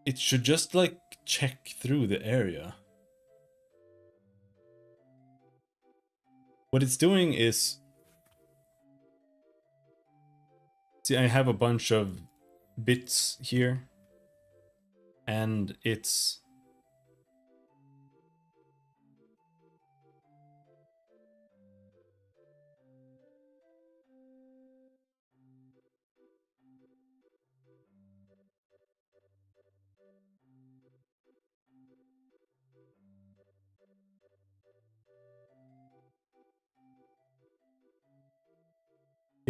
[SPEAKER 1] it should just like check through the area. What it's doing is, see, I have a bunch of bits here, and it's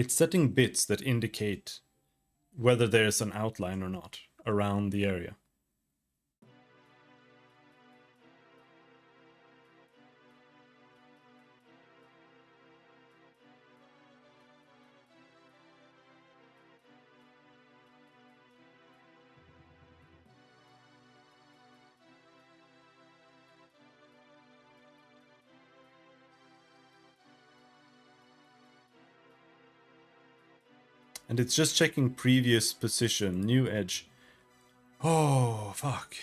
[SPEAKER 1] setting bits that indicate whether there's an outline or not around the area. And it's just checking previous position, new edge. Oh, fuck.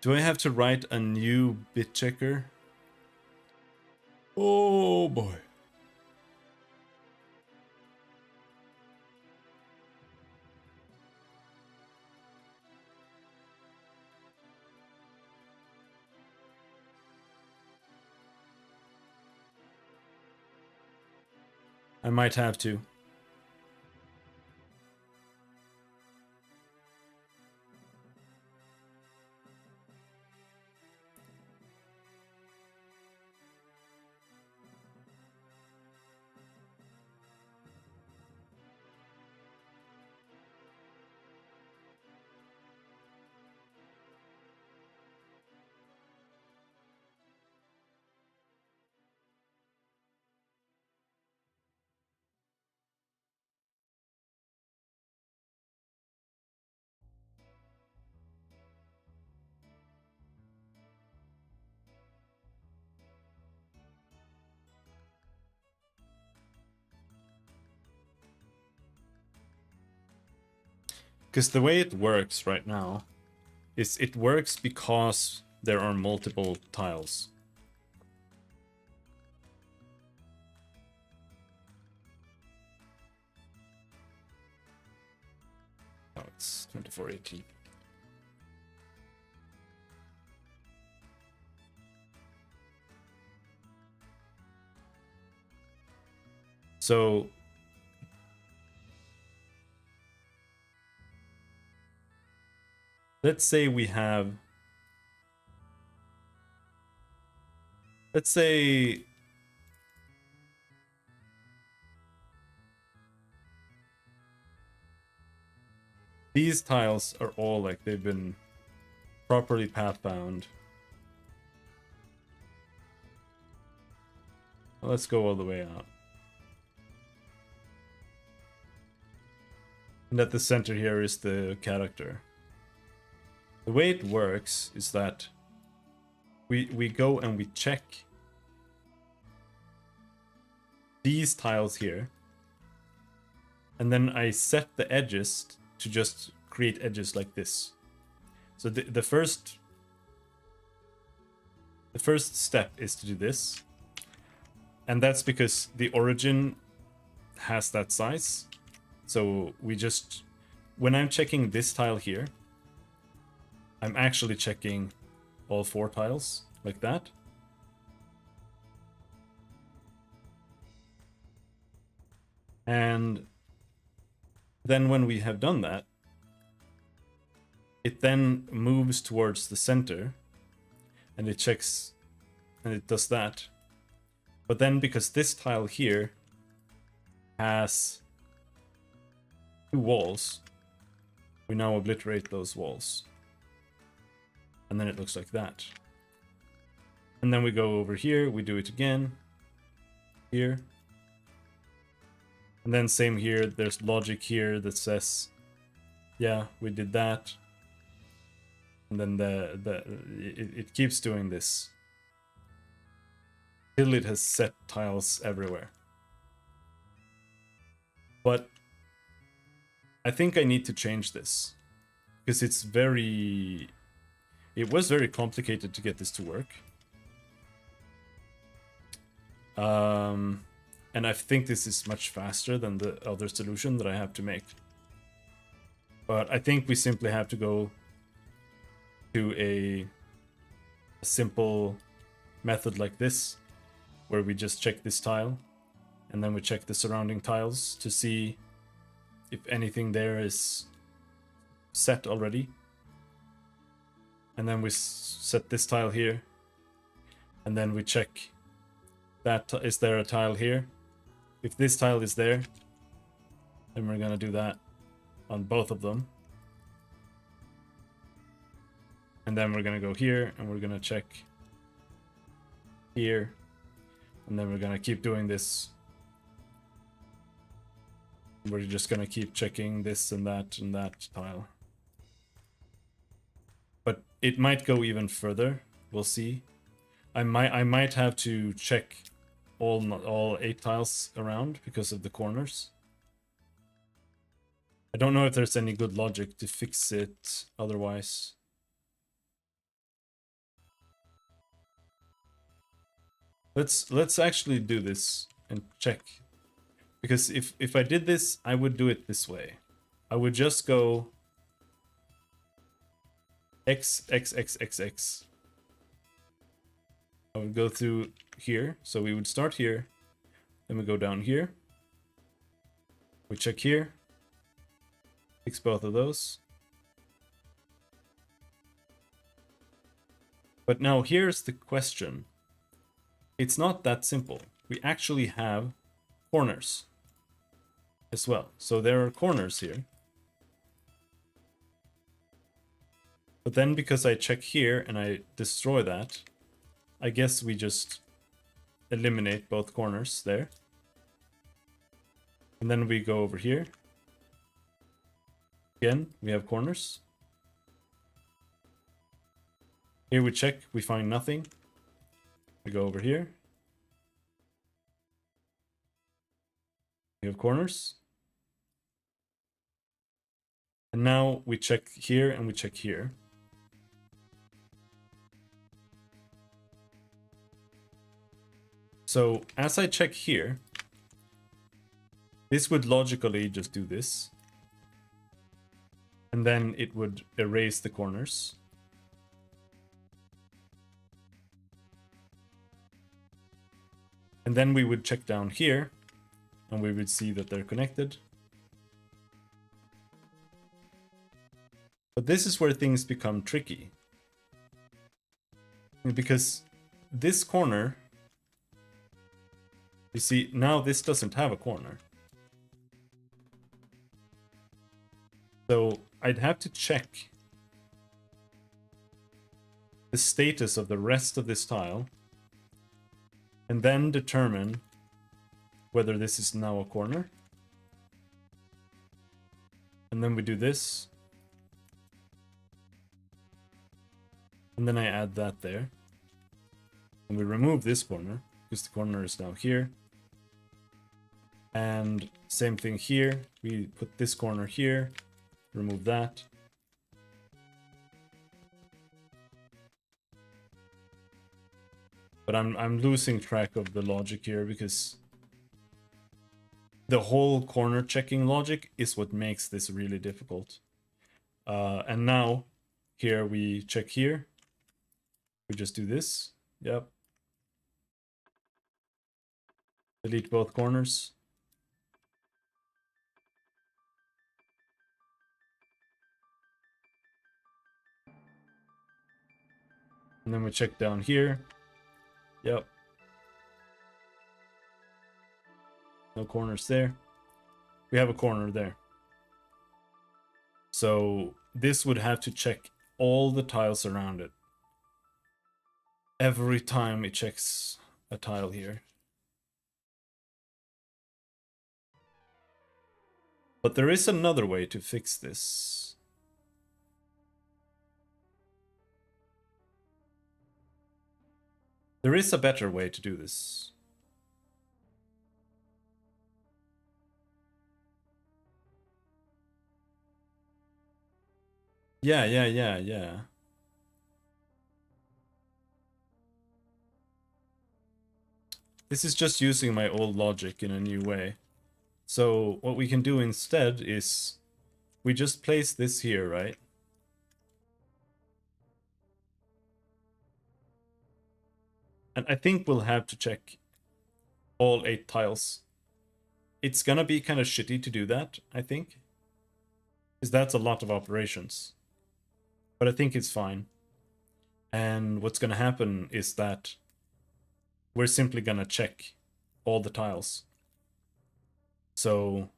[SPEAKER 1] Do I have to write a new bit checker? Oh boy. I might have to. Because the way it works right now is it works because there are multiple tiles. Oh, it's 2418. So let's say we have, let's say these tiles are all like they've been properly path bound. Well, let's go all the way out. And at the center here is the character. The way it works is that we go and we check these tiles here. And then I set the edges to just create edges like this. So the first step is to do this. And that's because the origin has that size. So we just, when I'm checking this tile here, I'm actually checking all 4 tiles like that. And then when we have done that, it then moves towards the center and it checks and it does that. But then because this tile here has 2 walls, we now obliterate those walls. And then it looks like that. And then we go over here, we do it again. Here. And then same here, there's logic here that says, yeah, we did that. And then it keeps doing this. Till it has set tiles everywhere. But I think I need to change this. Because it's very... It was very complicated to get this to work. And I think this is much faster than the other solution that I have to make. But I think we simply have to go to a simple method like this, where we just check this tile, and then we check the surrounding tiles to see if anything there is set already. And then we set this tile here, and then we check that, is there a tile here? If this tile is there, then we're gonna do that on both of them. And then we're gonna go here, and we're gonna check here. And then we're gonna keep doing this We're just gonna keep checking this and that tile. But it might go even further. We'll see. I might have to check all 8 tiles around because of the corners. I don't know if there's any good logic to fix it otherwise. Let's actually do this and check. Because if I did this, I would do it this way. I would just go X, X, X, X, X. I would go through here. So we would start here. Then we go down here. We check here. Fix both of those. But now here's the question. It's not that simple. We actually have corners as well. So there are corners here. But then because I check here and I destroy that, I guess we just eliminate both corners there. And then we go over here. Again, we have corners. Here we check, we find nothing. We go over here. We have corners. And now we check here and we check here. So as I check here, this would logically just do this. And then it would erase the corners. And then we would check down here, and we would see that they're connected. But this is where things become tricky. Because this corner, you see, now this doesn't have a corner. So I'd have to check the status of the rest of this tile and then determine whether this is now a corner. And then we do this. And then I add that there. And we remove this corner, because the corner is now here. And same thing here. We put this corner here, remove that. But I'm losing track of the logic here because the whole corner checking logic is what makes this really difficult. And now here we check here. We just do this. Yep. Delete both corners. And then we check down here. Yep. No corners there. We have a corner there. So this would have to check all the tiles around it. Every time it checks a tile here. But there is another way to fix this. There is a better way to do this. Yeah. This is just using my old logic in a new way. So what we can do instead is we just place this here, right? And I think we'll have to check all 8 tiles. It's gonna be kind of shitty to do that, I think. Because that's a lot of operations. But I think it's fine. And what's gonna happen is that we're simply gonna check all the tiles. So,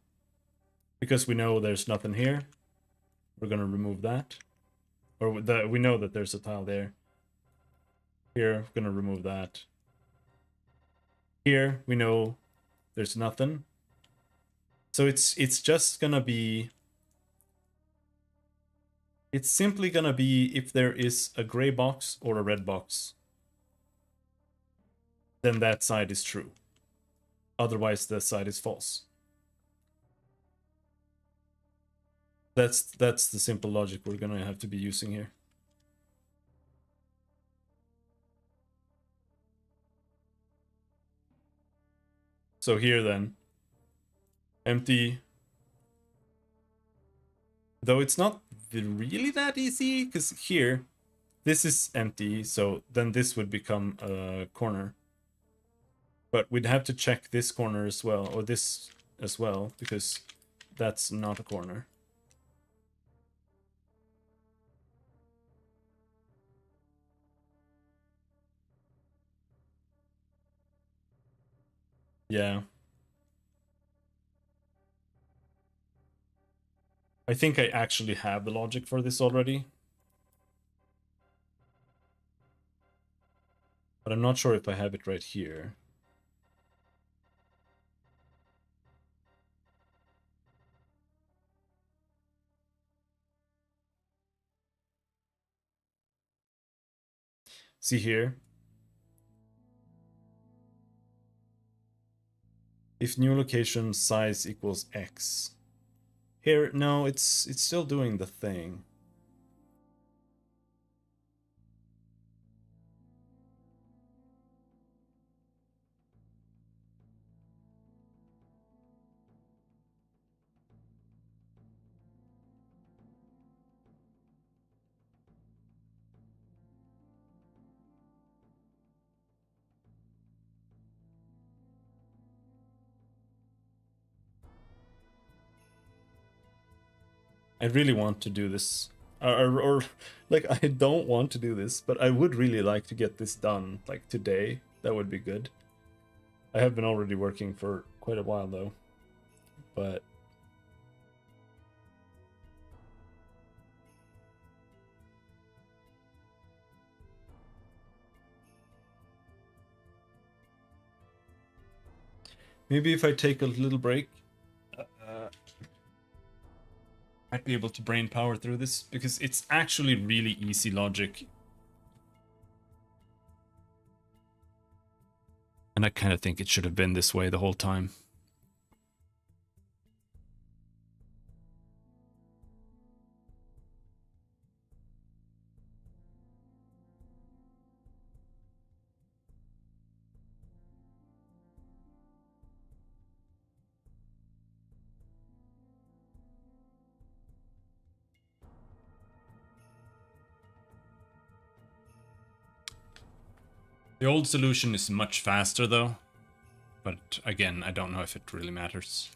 [SPEAKER 1] because we know there's nothing here, we're gonna remove that. Or we know that there's a tile there. Here, we're gonna remove that. Here, we know there's nothing. So it's just gonna be, it's simply gonna be if there is a gray box or a red box, then that side is true. Otherwise, the side is false. That's the simple logic we're gonna have to be using here. So here then, empty. Though it's not really that easy, because here, this is empty, so then this would become a corner. But we'd have to check this corner as well, or this as well, because that's not a corner. Yeah. I think I actually have the logic for this already. But I'm not sure if I have it right here. See here. If new location size equals X. Here, no, it's still doing the thing. I really want to do this. Or like, I don't want to do this, but I would really like to get this done, like, today. That would be good. I have been already working for quite a while, though. But maybe if I take a little break, might be able to brain power through this, because it's actually really easy logic. And I kind of think it should have been this way the whole time. The old solution is much faster, though. But again, I don't know if it really matters.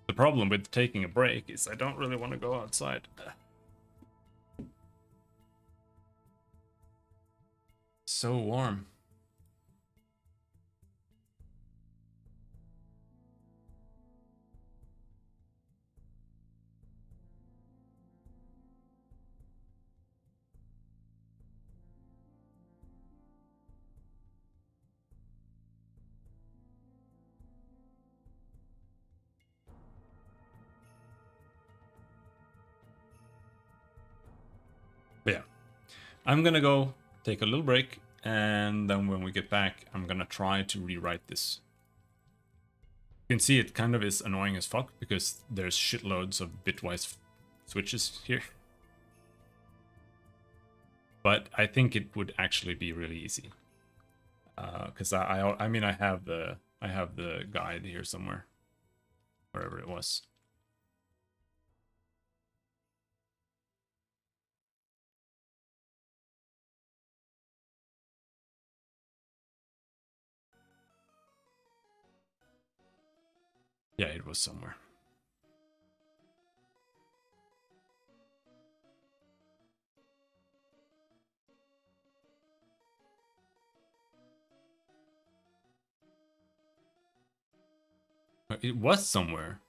[SPEAKER 1] The problem with taking a break is I don't really want to go outside. So warm. But yeah, I'm gonna go take a little break, and then when we get back, I'm gonna try to rewrite this. You can see it kind of is annoying as fuck, because there's shitloads of bitwise switches here. But I think it would actually be really easy. Because I mean, I have the guide here somewhere, wherever it was. Yeah, it was somewhere. It was somewhere.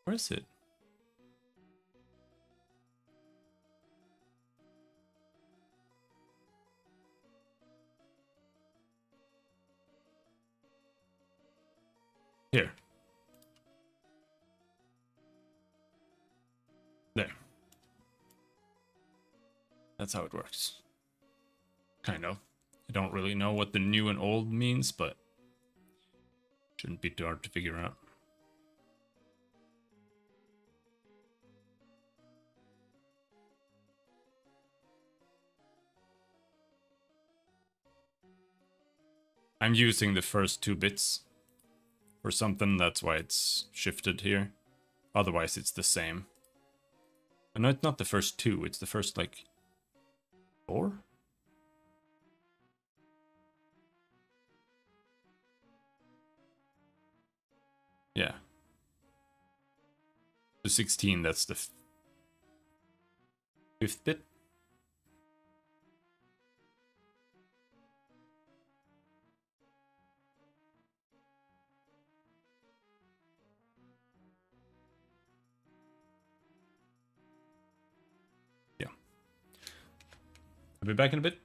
[SPEAKER 1] Where is it? Here. There. That's how it works. Kind of. I don't really know what the new and old means, but shouldn't be too hard to figure out. I'm using the first 2 bits for something, that's why it's shifted here. Otherwise, it's the same. And no, it's not the first 2, it's the first, like, 4? Yeah. The 16, that's the 5th bit? Yeah. I'll be back in a bit.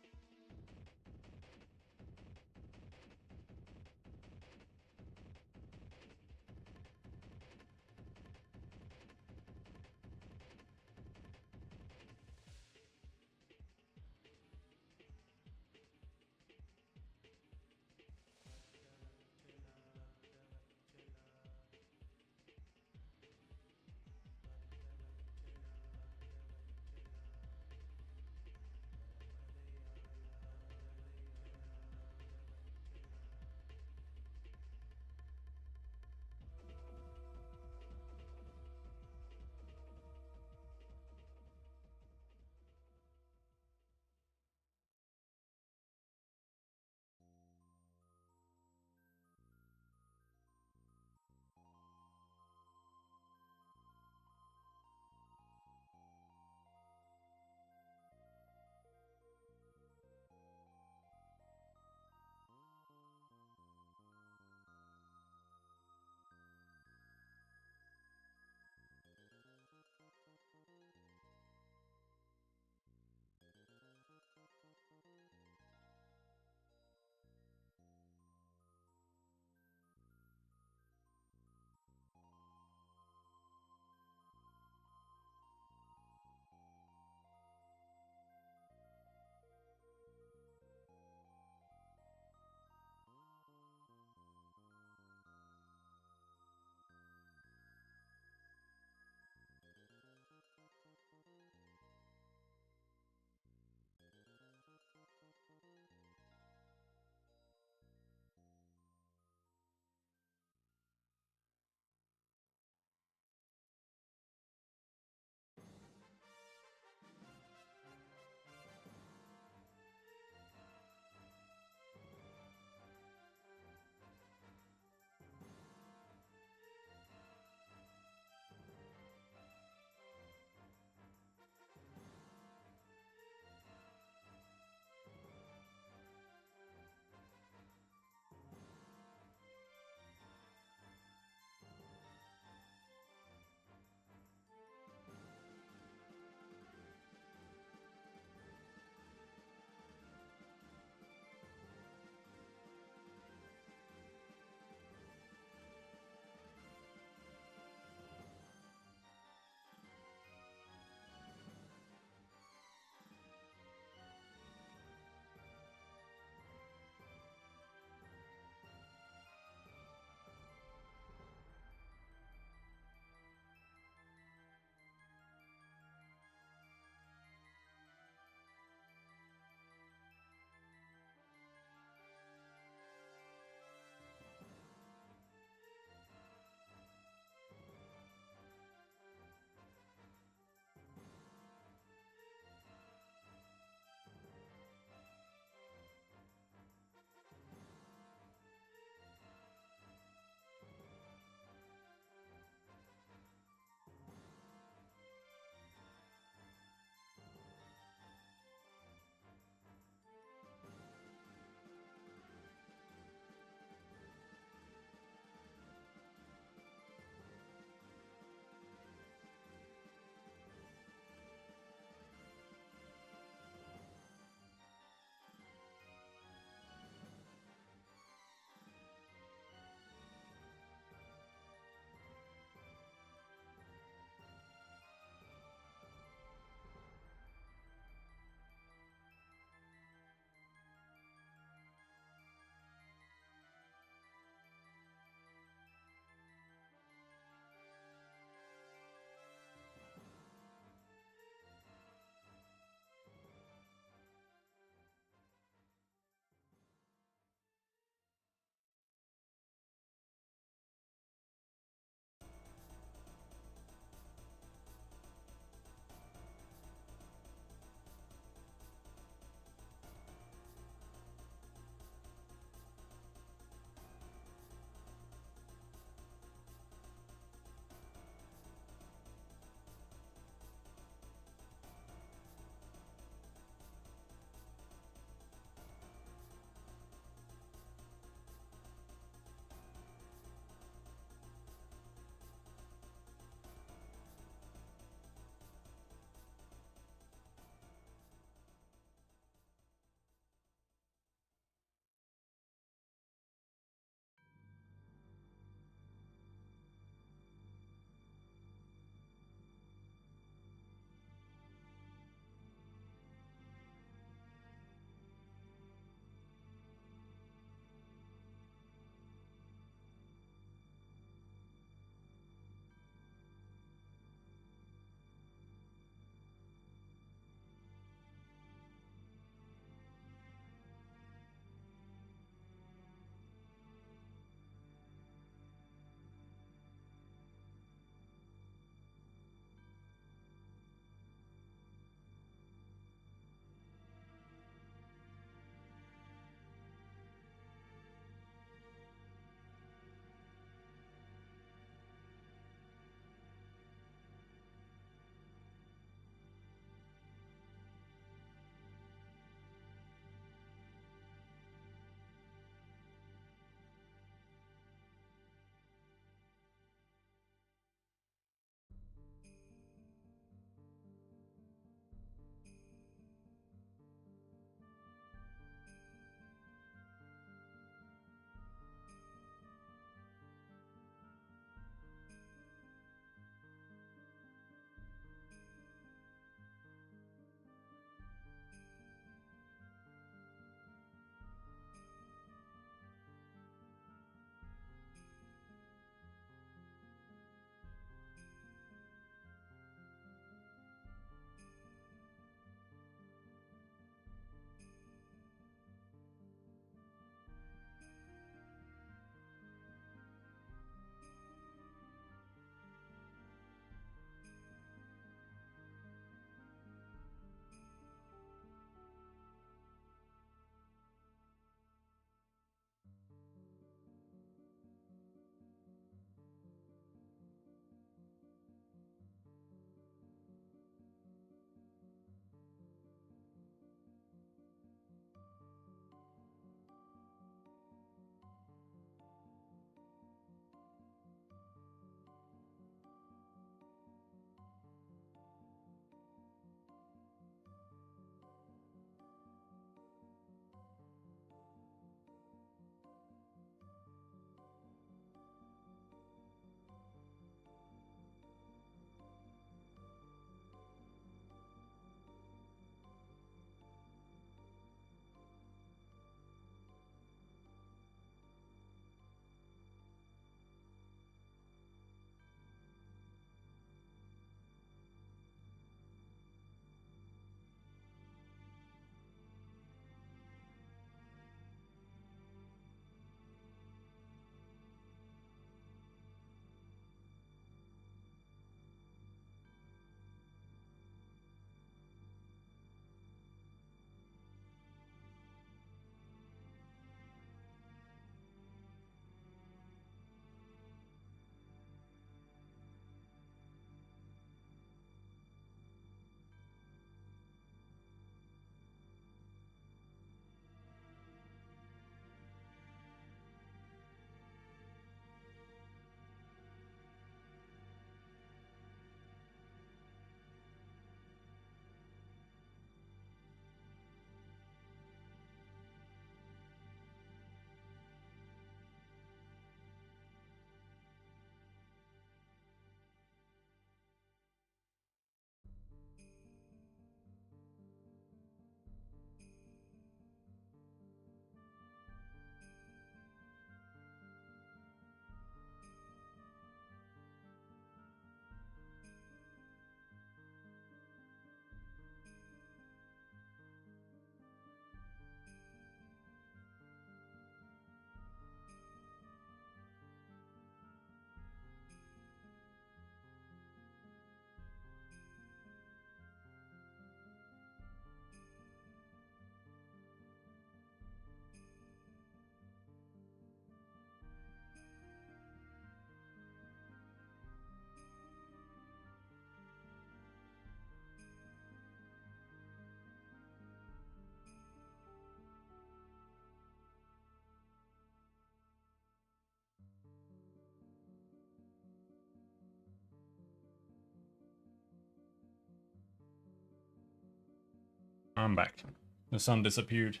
[SPEAKER 1] I'm back. The sun disappeared.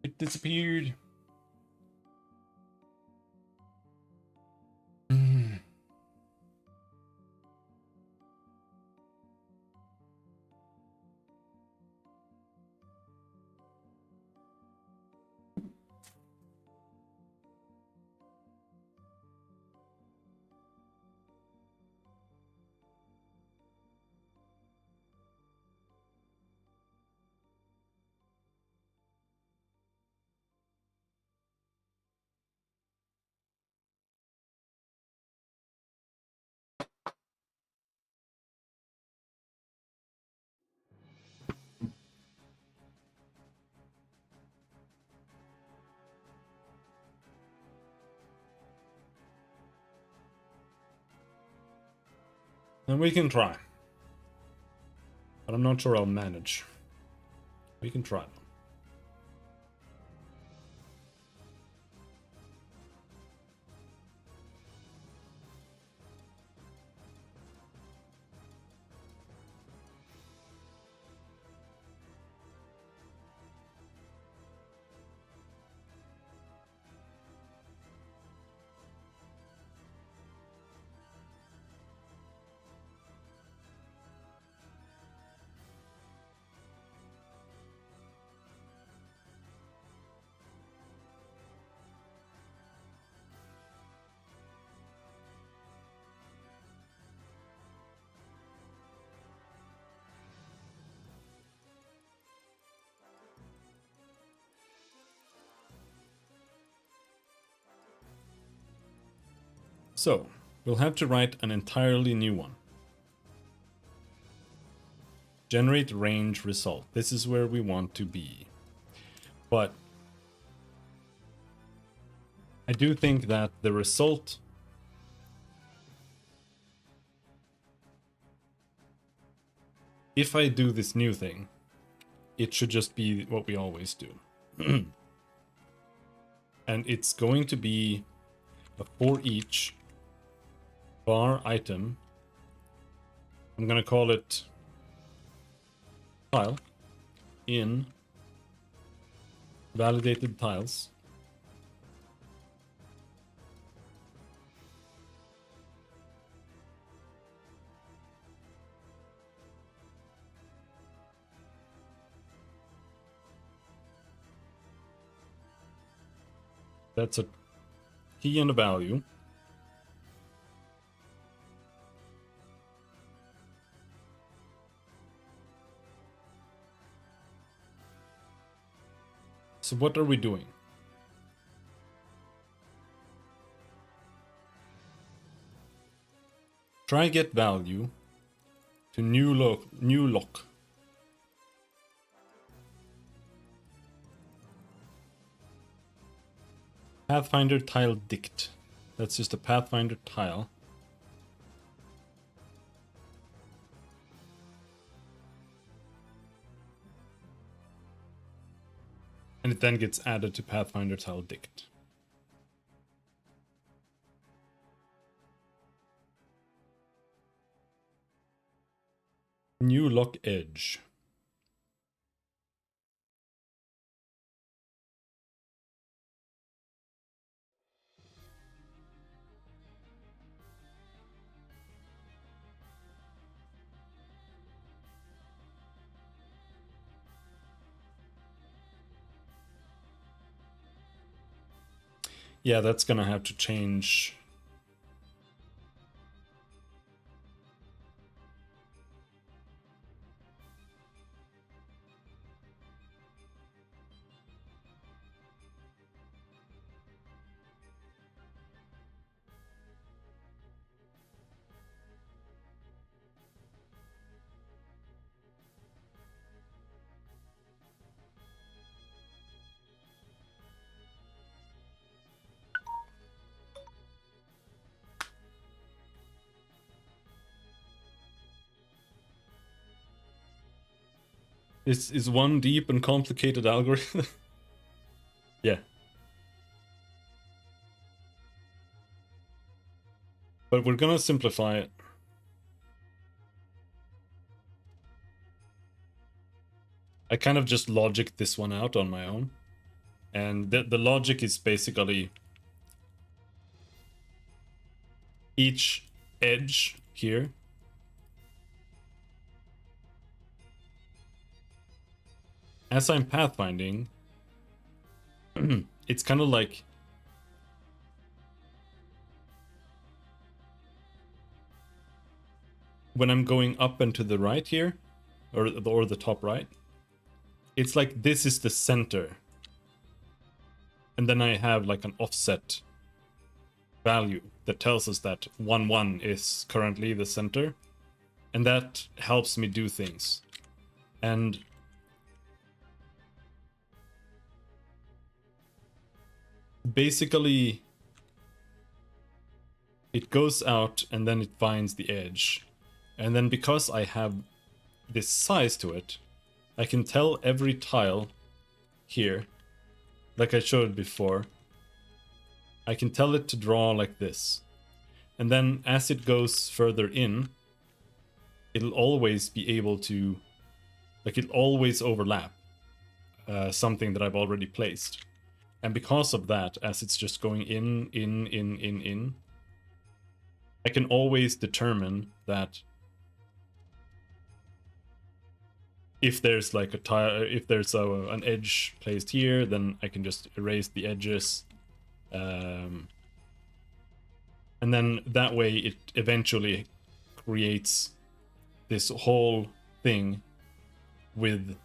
[SPEAKER 1] It disappeared. And we can try. But I'm not sure I'll manage. We can try. So, we'll have to write an entirely new one. Generate range result. This is where we want to be. But I do think that the result if I do this new thing, it should just be what we always do. And it's going to be a for each var item. I'm going to call it tile in validated tiles. That's a key and a value. So what are we doing? Try get value to new lock. Pathfinder tile dict. That's just a Pathfinder tile. And it then gets added to Pathfinder tile dict. New lock edge. Yeah, that's gonna have to change. This is one deep and complicated algorithm. Yeah. But we're gonna simplify it. I kind of just logic this one out on my own. And the logic is basically each edge here as I'm pathfinding, it's kind of like when I'm going up and to the right here, or the top right, it's like this is the center. And then I have like an offset value that tells us that 1, 1 is currently the center. And that helps me do things. And basically, it goes out and then it finds the edge. And then because I have this size to it, I can tell every tile here, like I showed before, I can tell it to draw like this. And then as it goes further in, it'll always be able to, like it'll always overlap something that I've already placed. And because of that, as it's just going in, I can always determine that if there's like a tile, if there's an edge placed here, then I can just erase the edges. And then that way it eventually creates this whole thing with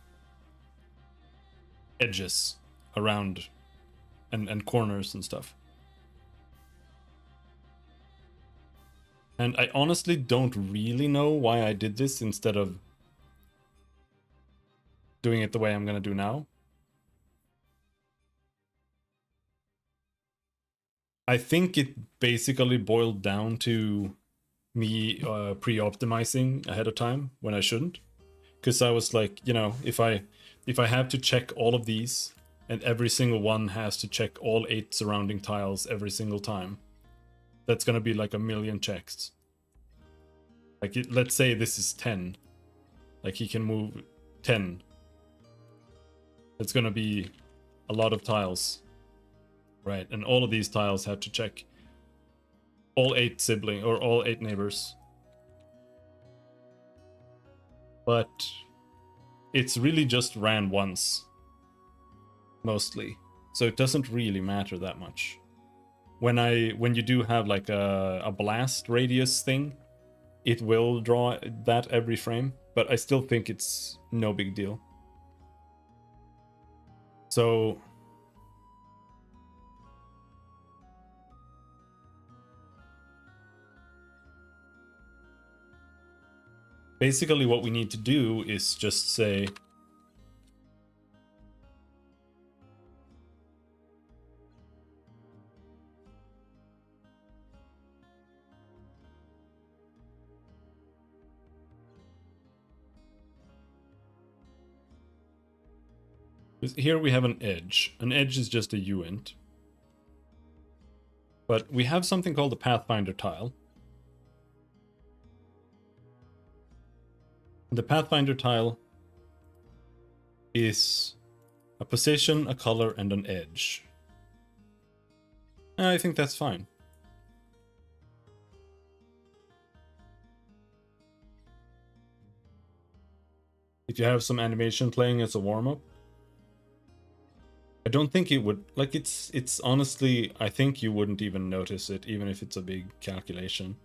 [SPEAKER 1] edges around and corners and stuff. And I honestly don't really know why I did this instead of doing it the way I'm gonna do now. I think it basically boiled down to me pre-optimizing ahead of time when I shouldn't. Because I was like, you know, if I have to check all of these and every single one has to check all 8 surrounding tiles every single time, that's gonna be like a million checks. Like, let's say this is 10. Like, he can move 10. It's gonna be a lot of tiles. Right, and all of these tiles have to check all 8 siblings, or all 8 neighbors. But it's really just ran once. Mostly. So it doesn't really matter that much. When you do have like a blast radius thing, it will draw that every frame, but I still think it's no big deal. So basically what we need to do is just say here we have an edge. An edge is just a uint. But we have something called the Pathfinder tile. The Pathfinder tile is a position, a color, and an edge. I think that's fine. If you have some animation playing as a warm-up, I don't think it would, like, it's honestly, I think you wouldn't even notice it, even if it's a big calculation.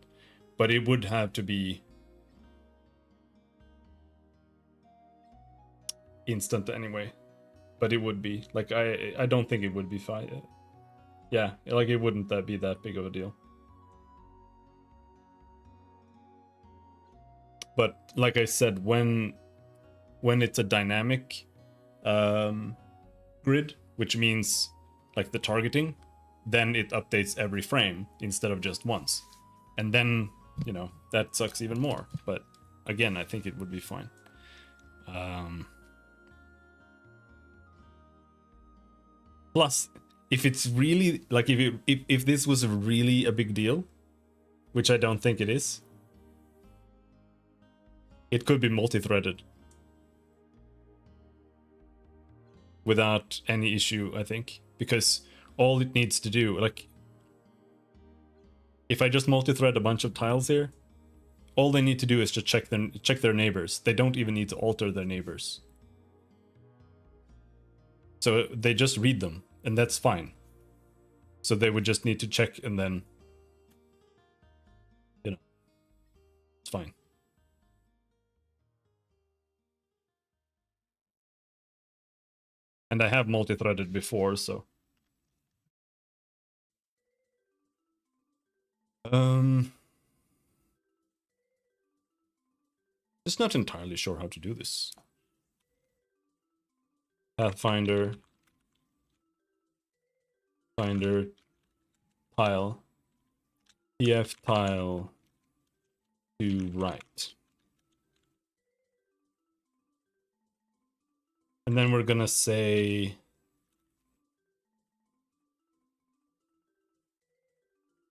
[SPEAKER 1] But it would have to be instant anyway. But it would be, like, I don't think it would be fine. Yeah, like, it wouldn't be that big of a deal. But like I said, when it's a dynamic grid, which means like the targeting, then it updates every frame instead of just once. And then, you know, that sucks even more. But again, I think it would be fine. Plus, if it's really, like, if this was really a big deal, which I don't think it is, it could be multi-threaded. without any issue, I think, because all it needs to do, like, if I just multi-thread a bunch of tiles here, all they need to do is just check their neighbors. They don't even need to alter their neighbors. So they just read them, and that's fine. So they would just need to check, and then, you know, it's fine. And I have multi-threaded before, so. Just not entirely sure how to do this. Pathfinder, Finder, tile, PF tile to right. And then we're gonna say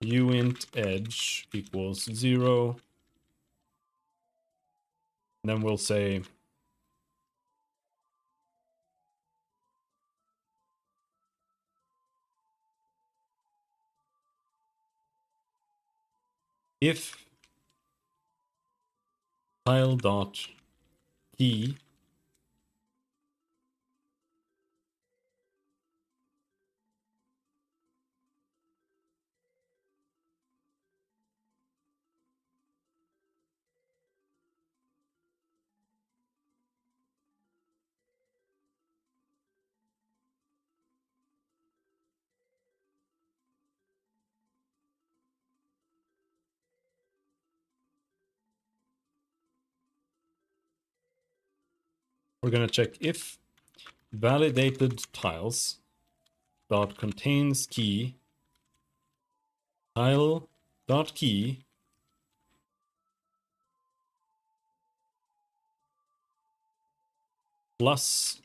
[SPEAKER 1] uint edge equals 0. And then we'll say if tile dot key we're gonna check if validated tiles dot contains key tile dot key plus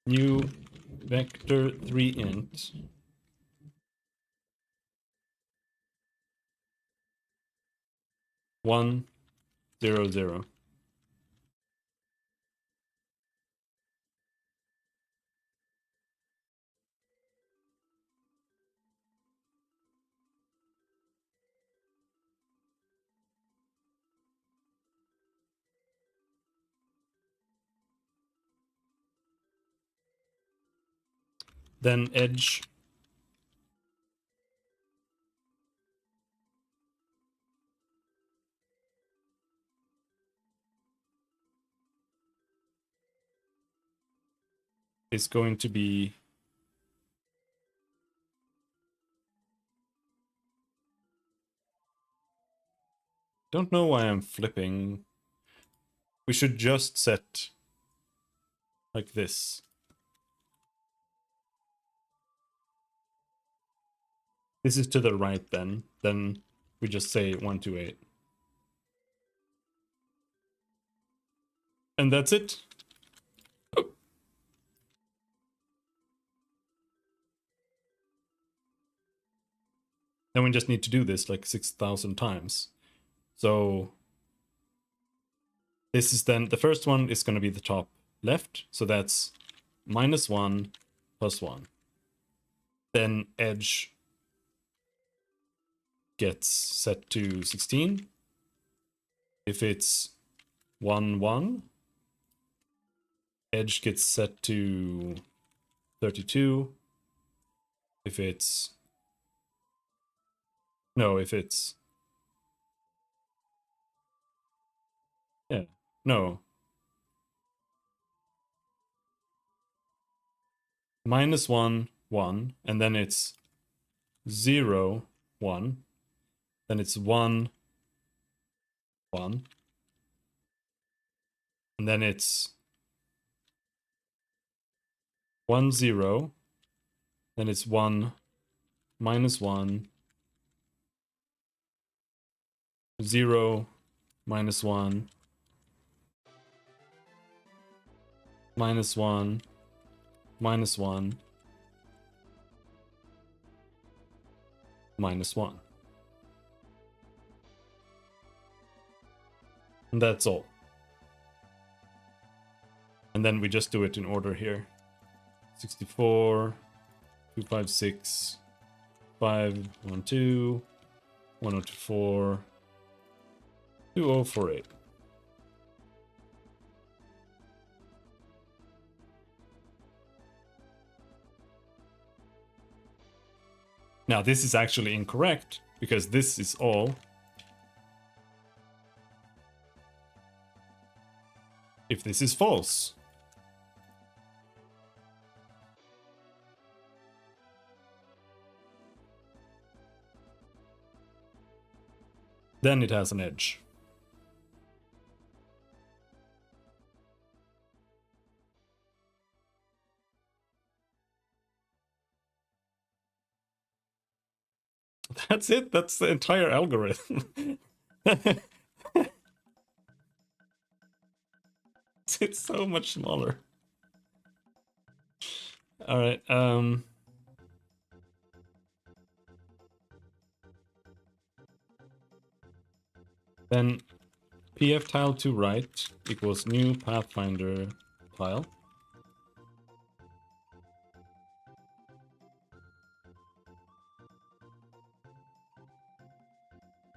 [SPEAKER 1] new vector 3 int 1 0 0. Then edge is going to be don't know why I'm flipping. We should just set like this. This is to the right then. Then we just say 128. And that's it. Then we just need to do this like 6,000 times. So this is then, the first one is going to be the top left. So that's -1 plus 1. Then edge gets set to 16. If it's 1 1, edge gets set to 32. If it's no, if it's yeah, no. -1 1, and then it's 0 1, then it's 1 1, and then it's 1 0, then it's 1 -1 0 -1 -1 -1 -1. And that's all. then we just do it in order here. 64, 256, 512, 1024, 2048. Now this is actually incorrect because this is all if this is false. Then it has an edge. That's it. That's the entire algorithm. It's so much smaller. All right. Then pf tile to right equals new pathfinder tile.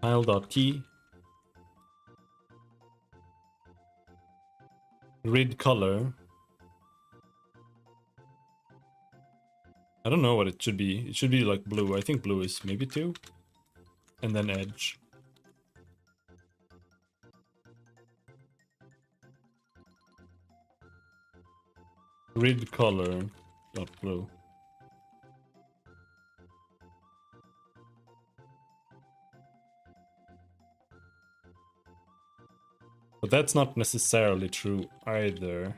[SPEAKER 1] Tile.key grid color. I don't know what it should be. It should be like blue. I think blue is maybe 2. And then edge. Grid color dot blue. But that's not necessarily true either.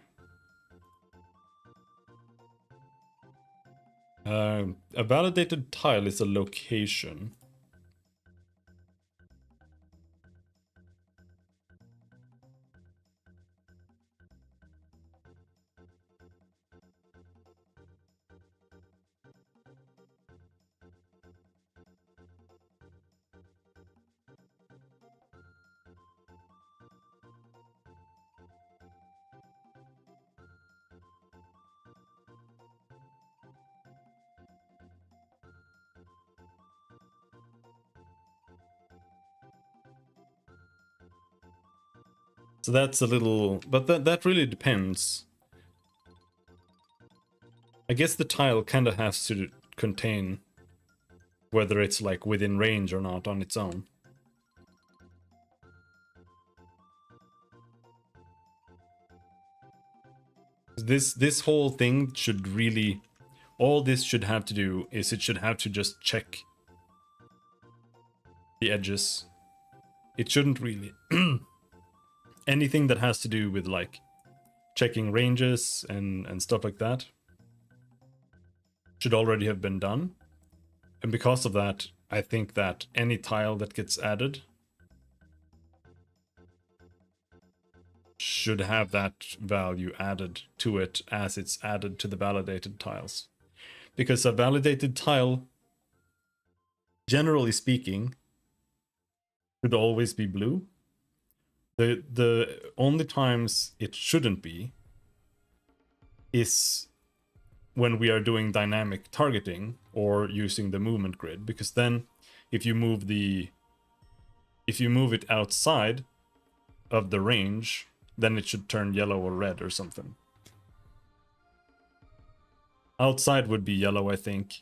[SPEAKER 1] A validated tile is a location. So that's a little, but that really depends. I guess the tile kind of has to contain whether it's like within range or not on its own. This whole thing should really, all this should have to do is it should have to just check the edges. It shouldn't really. Anything that has to do with like checking ranges and stuff like that should already have been done. And because of that, I think that any tile that gets added should have that value added to it as it's added to the validated tiles. Because a validated tile, generally speaking, should always be blue. The only times it shouldn't be is when we are doing dynamic targeting or using the movement grid, because then if you move it outside of the range, then it should turn yellow or red or something. Outside would be yellow, I think.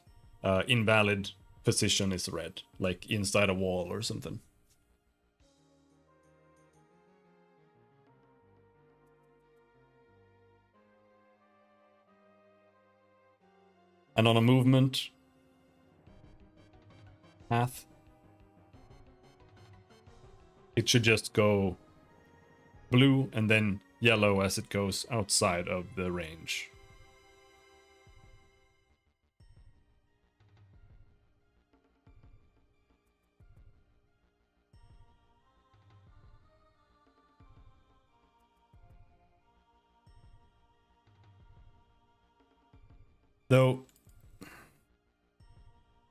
[SPEAKER 1] Invalid position is red, like inside a wall or something. And on a movement path, it should just go blue and then yellow as it goes outside of the range. Though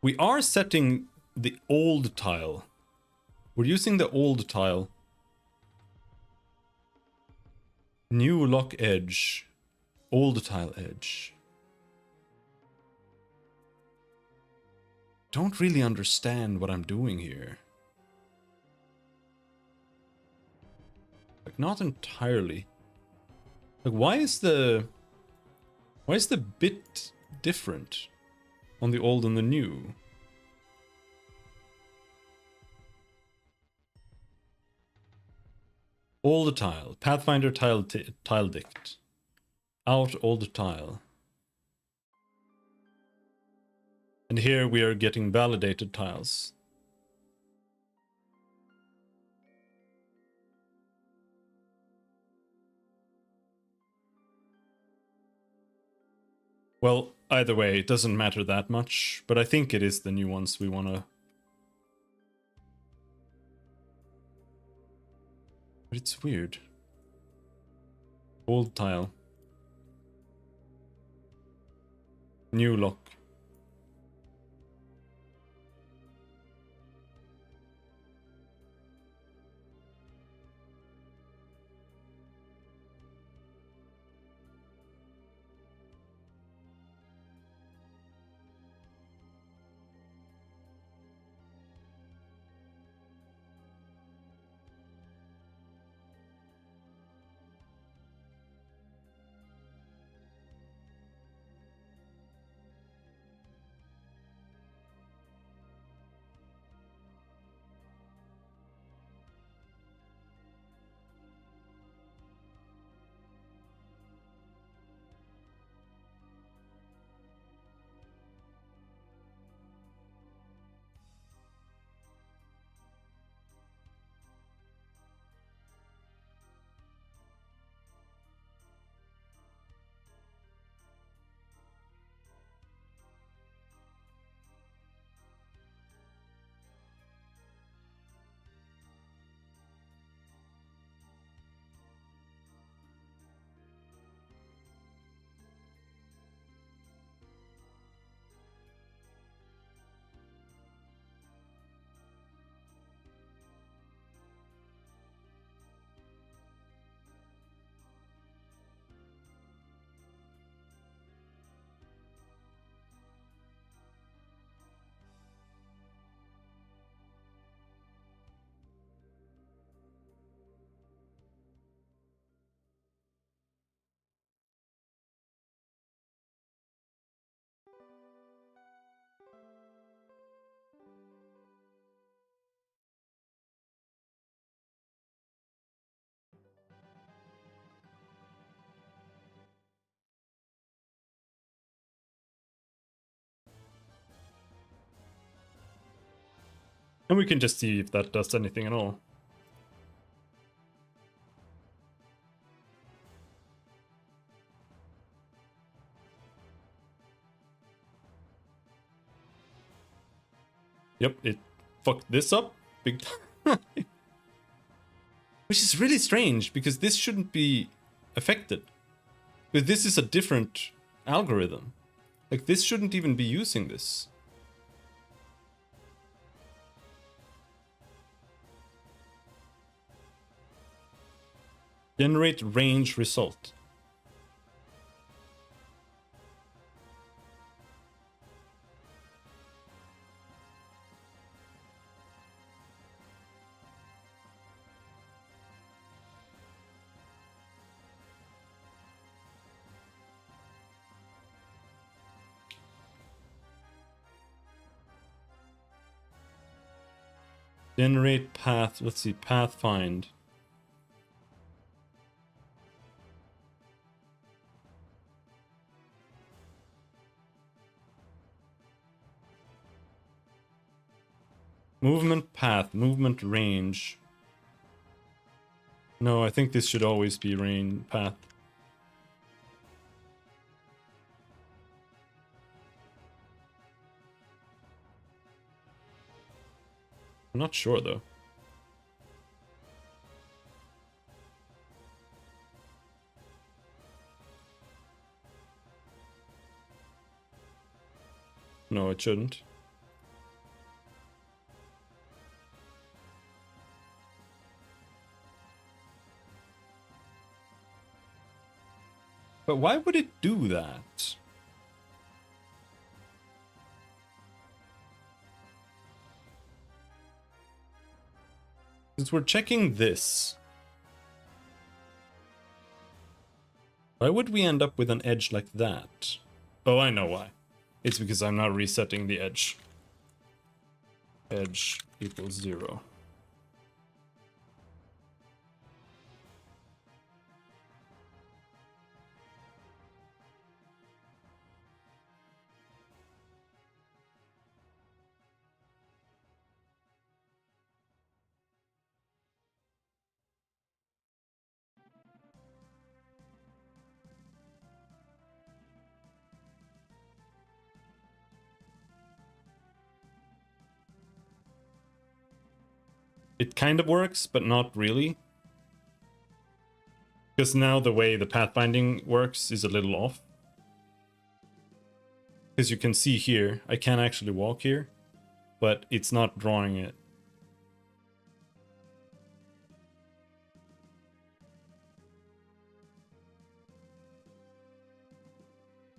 [SPEAKER 1] we are setting the old tile. We're using the old tile. New lock edge. Old tile edge. Don't really understand what I'm doing here. Like, not entirely. Like, why is the bit different on the old and the new? Old tile. Pathfinder tile dict. Out old tile. And here we are getting validated tiles. Well, either way, it doesn't matter that much, but I think it is the new ones we want to... But it's weird. Old tile. New lock. And we can just see if that does anything at all. Yep, it fucked this up big time. Which is really strange, because this shouldn't be affected. Because this is a different algorithm. Like, this shouldn't even be using this. Generate range result. Generate path, let's see, path find. Movement path, movement range. No, I think this should always be range path. I'm not sure though. No, it shouldn't. But why would it do that? Since we're checking this, why would we end up with an edge like that? Oh, I know why. It's because I'm not resetting the edge. Edge equals 0. It kind of works, but not really. Because now the way the pathfinding works is a little off. Because you can see here, I can actually walk here, but it's not drawing it.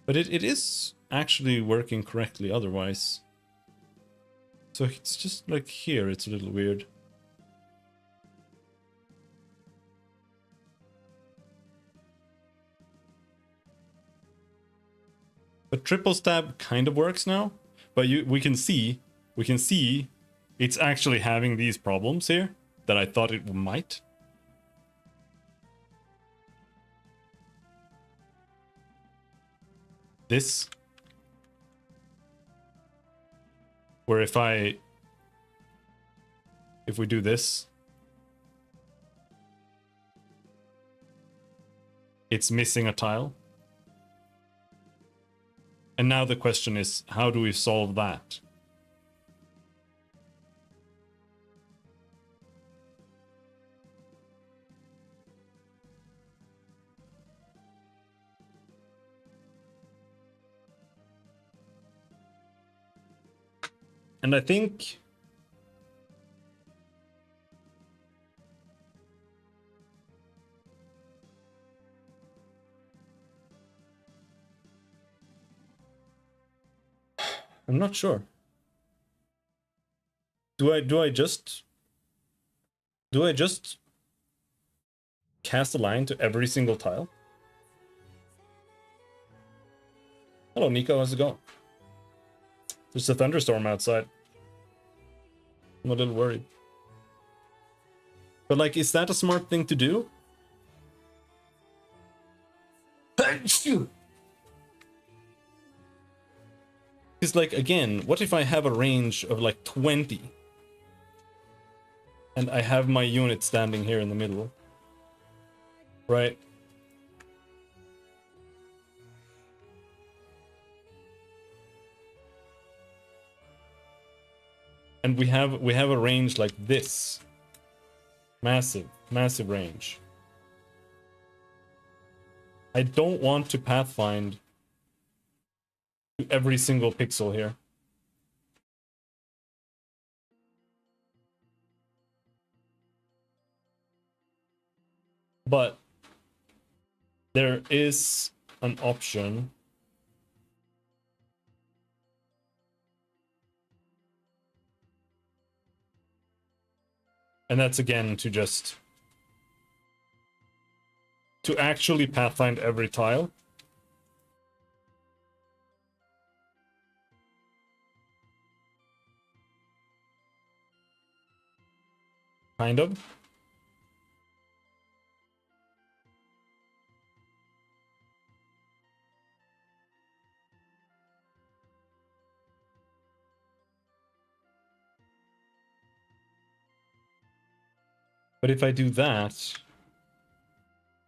[SPEAKER 1] But it is actually working correctly otherwise. So it's just like here, it's a little weird. But triple stab kind of works now, but we can see it's actually having these problems here that I thought it might. This, where if we do this, it's missing a tile. And now the question is, how do we solve that? And I think I'm not sure. Do I just cast a line to every single tile? Hello, Nico. How's it going? There's a thunderstorm outside. I'm a little worried. But like, is that a smart thing to do? Because like, again, what if I have a range of like 20? And I have my unit standing here in the middle. Right? And we have a range like this. Massive range. I don't want to pathfind to every single pixel here. But there is an option. And that's again to actually pathfind every tile. Kind of. But if I do that,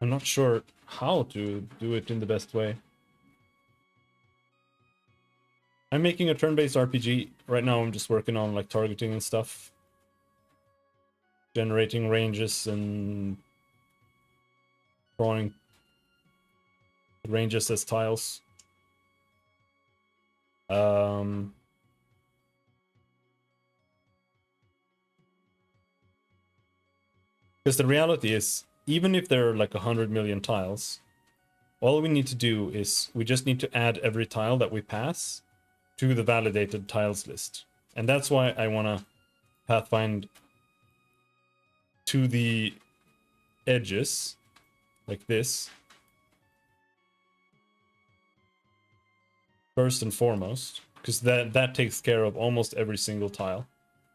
[SPEAKER 1] I'm not sure how to do it in the best way. I'm making a turn-based RPG. Right now I'm just working on like targeting and stuff. Generating ranges and drawing ranges as tiles. Because the reality is, even if there are like 100 million tiles, all we need to do is we just need to add every tile that we pass to the validated tiles list. And that's why I want to pathfind to the edges like this first and foremost, because that takes care of almost every single tile,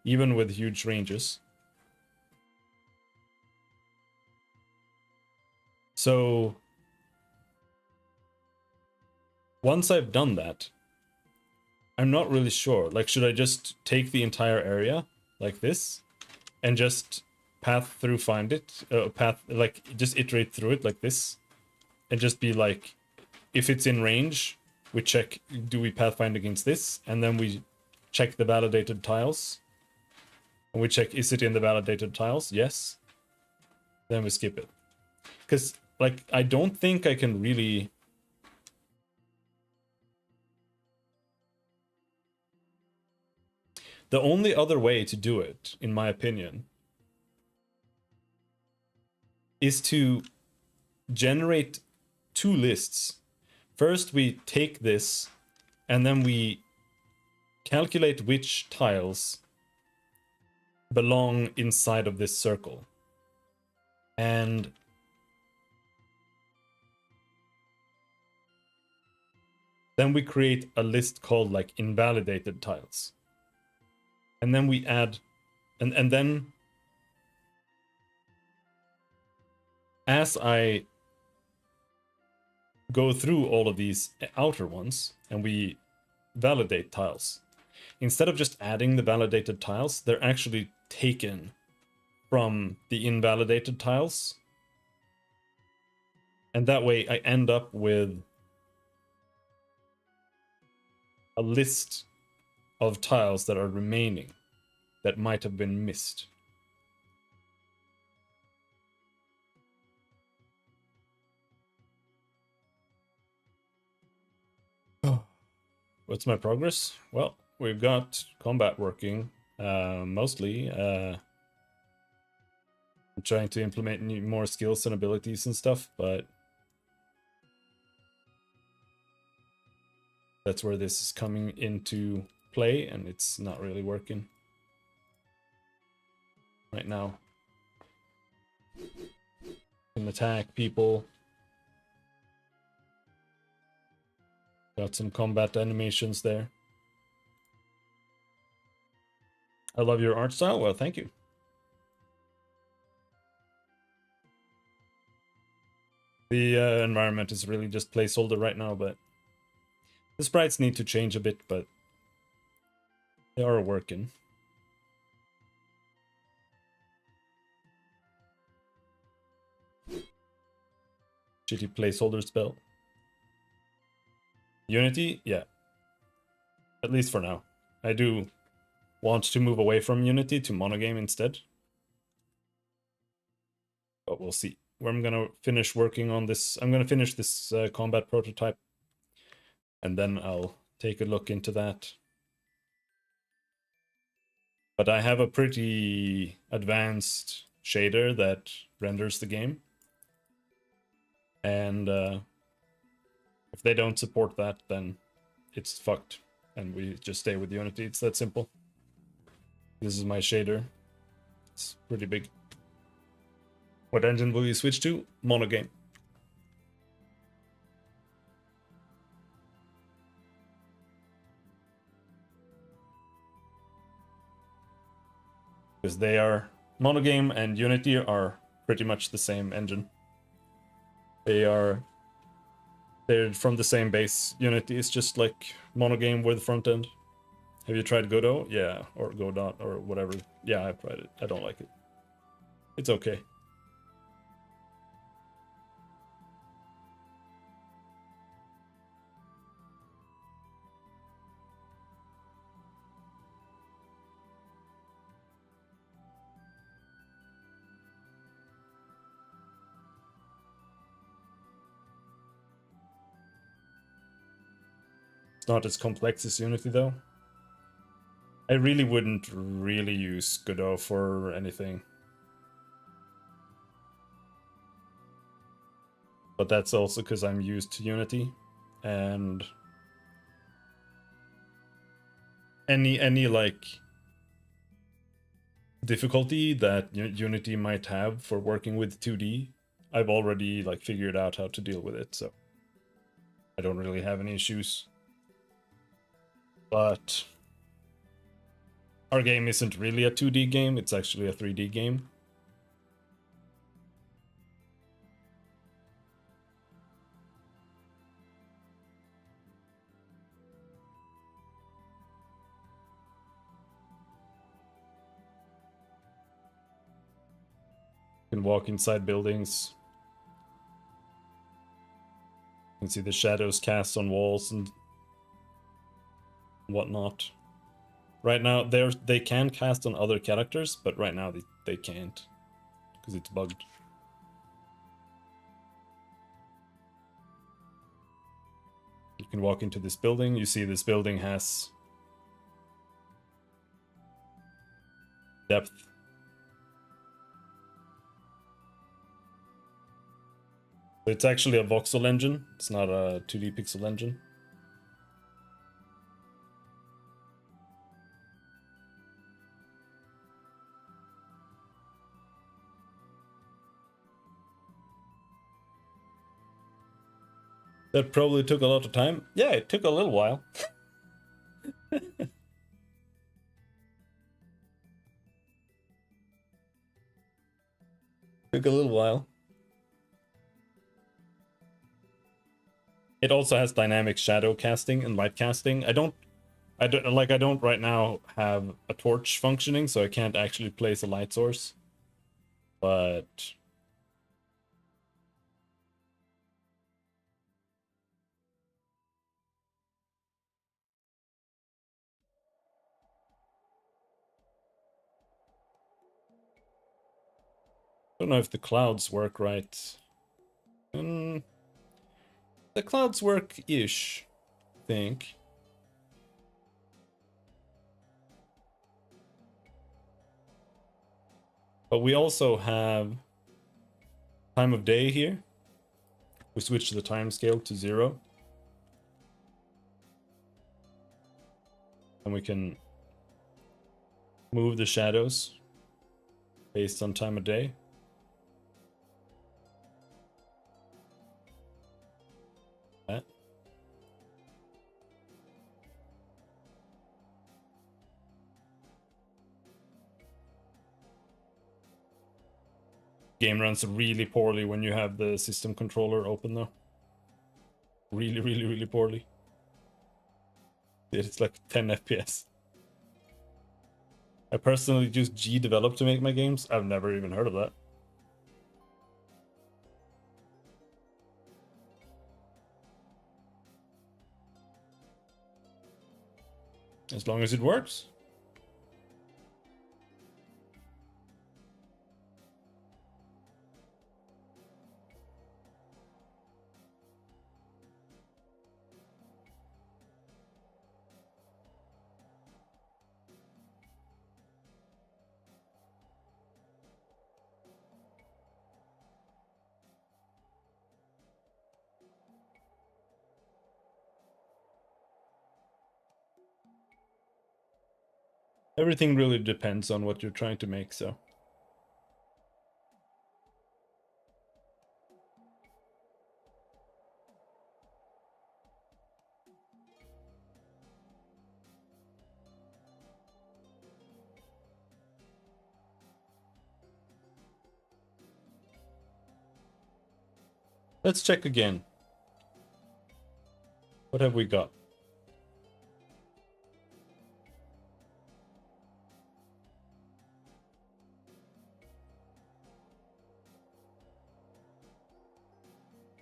[SPEAKER 1] even with huge ranges. So once I've done that, I'm not really sure. Like, should I just take the entire area like this and just path through, find it, like just iterate through it like this, and just be like, if it's in range, we check, do we pathfind against this, and then we check the validated tiles, and we check, is it in the validated tiles? Yes. Then we skip it, because like I don't think I can really. The only other way to do it, in my opinion, is to generate two lists. First, we take this, and then we calculate which tiles belong inside of this circle. And then we create a list called like invalidated tiles. And then we add, and then as I go through all of these outer ones and we validate tiles, instead of just adding the validated tiles, they're actually taken from the invalidated tiles. And that way I end up with a list of tiles that are remaining that might have been missed. What's my progress? Well, we've got combat working, mostly. I'm trying to implement more skills and abilities and stuff, but that's where this is coming into play, and it's not really working right now. Can attack people. Got some combat animations there. I love your art style. Well, thank you. The environment is really just placeholder right now, but the sprites need to change a bit, but they are working. Shitty placeholder spell. Unity? Yeah. At least for now. I do want to move away from Unity to monogame instead. But we'll see. Where I'm gonna finish working on this. I'm gonna finish this combat prototype, and then I'll take a look into that. But I have a pretty advanced shader that renders the game. And if they don't support that, then it's fucked. And we just stay with Unity. It's that simple. This is my shader. It's pretty big. What engine will you switch to? Monogame. Because they are... Monogame and Unity are pretty much the same engine. They're from the same base. Unity is just like monogame with front end. Have you tried Godot? Yeah, or Godot, or whatever. Yeah, I've tried it. I don't like it. It's okay. It's not as complex as Unity, though. I really wouldn't really use Godot for anything. But that's also because I'm used to Unity, and any like difficulty that Unity might have for working with 2D, I've already like figured out how to deal with it, so I don't really have any issues. But our game isn't really a 2D game, it's actually a 3D game. You can walk inside buildings. You can see the shadows cast on walls and whatnot. Right now, they can cast on other characters, but right now they can't because it's bugged. You can walk into this building. You see this building has depth. It's actually a voxel engine. It's not a 2D pixel engine. That probably took a lot of time. Yeah, it took a little while. Took a little while. It also has dynamic shadow casting and light casting. I don't right now have a torch functioning, so I can't actually place a light source. But I don't know if the clouds work right. The clouds work-ish, I think. But we also have time of day here. We switch the time scale to 0. And we can move the shadows based on time of day. That. Game runs really poorly when you have the system controller open though. Really, really, really poorly. It's like 10 FPS. I personally use G-Develop to make my games. I've never even heard of that. As long as it works. Everything really depends on what you're trying to make, so. Let's check again. What have we got?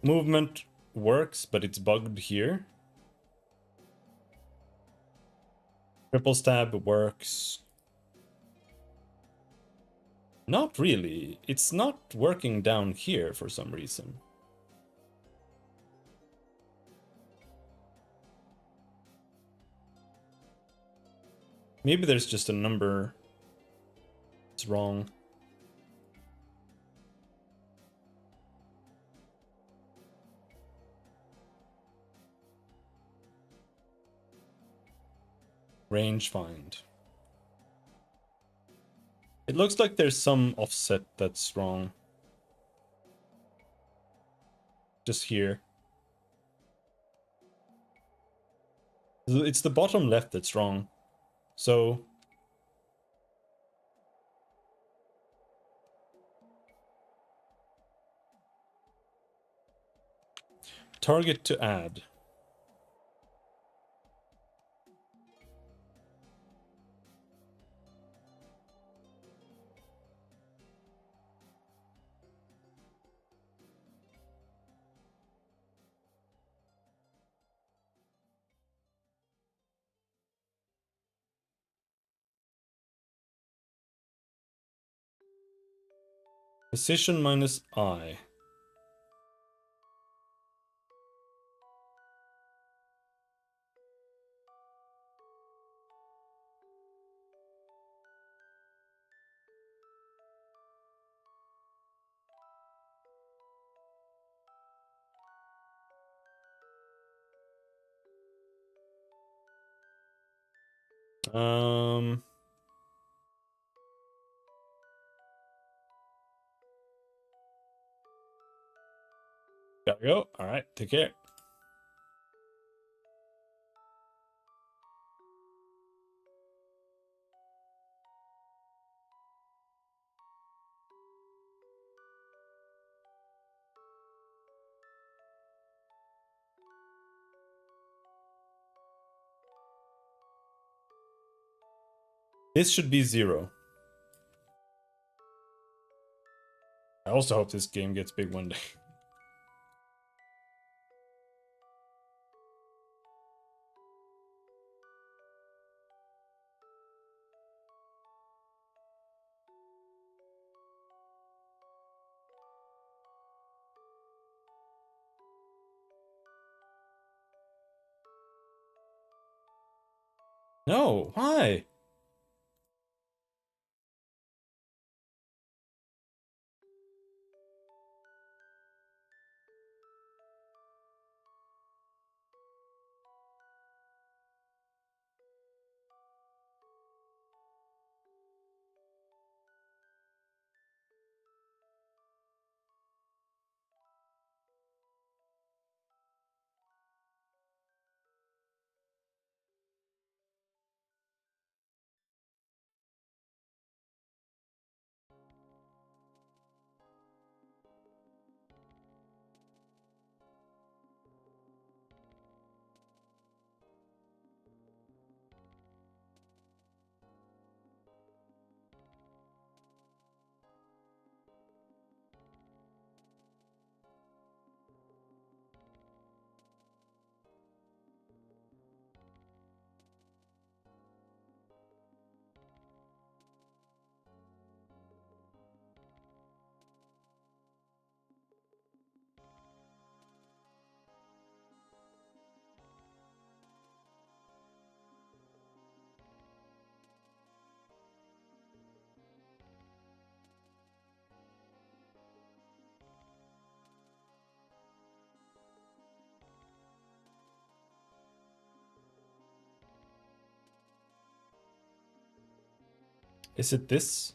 [SPEAKER 1] Movement works, but it's bugged here. Triple stab works. Not really. It's not working down here for some reason. Maybe there's just a number. It's wrong. Range find. It looks like there's some offset that's wrong. Just here. It's the bottom left that's wrong. So target to add. Position minus I. Gotta go. All right, take care. This should be 0. I also hope this game gets big one day. No, why? Is it this?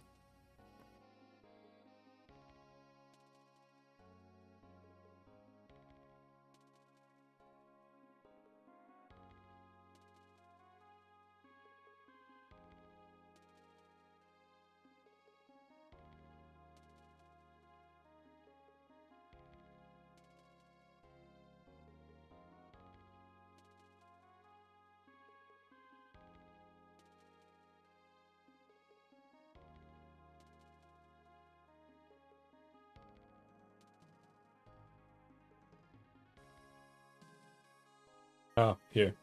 [SPEAKER 1] Ah, here.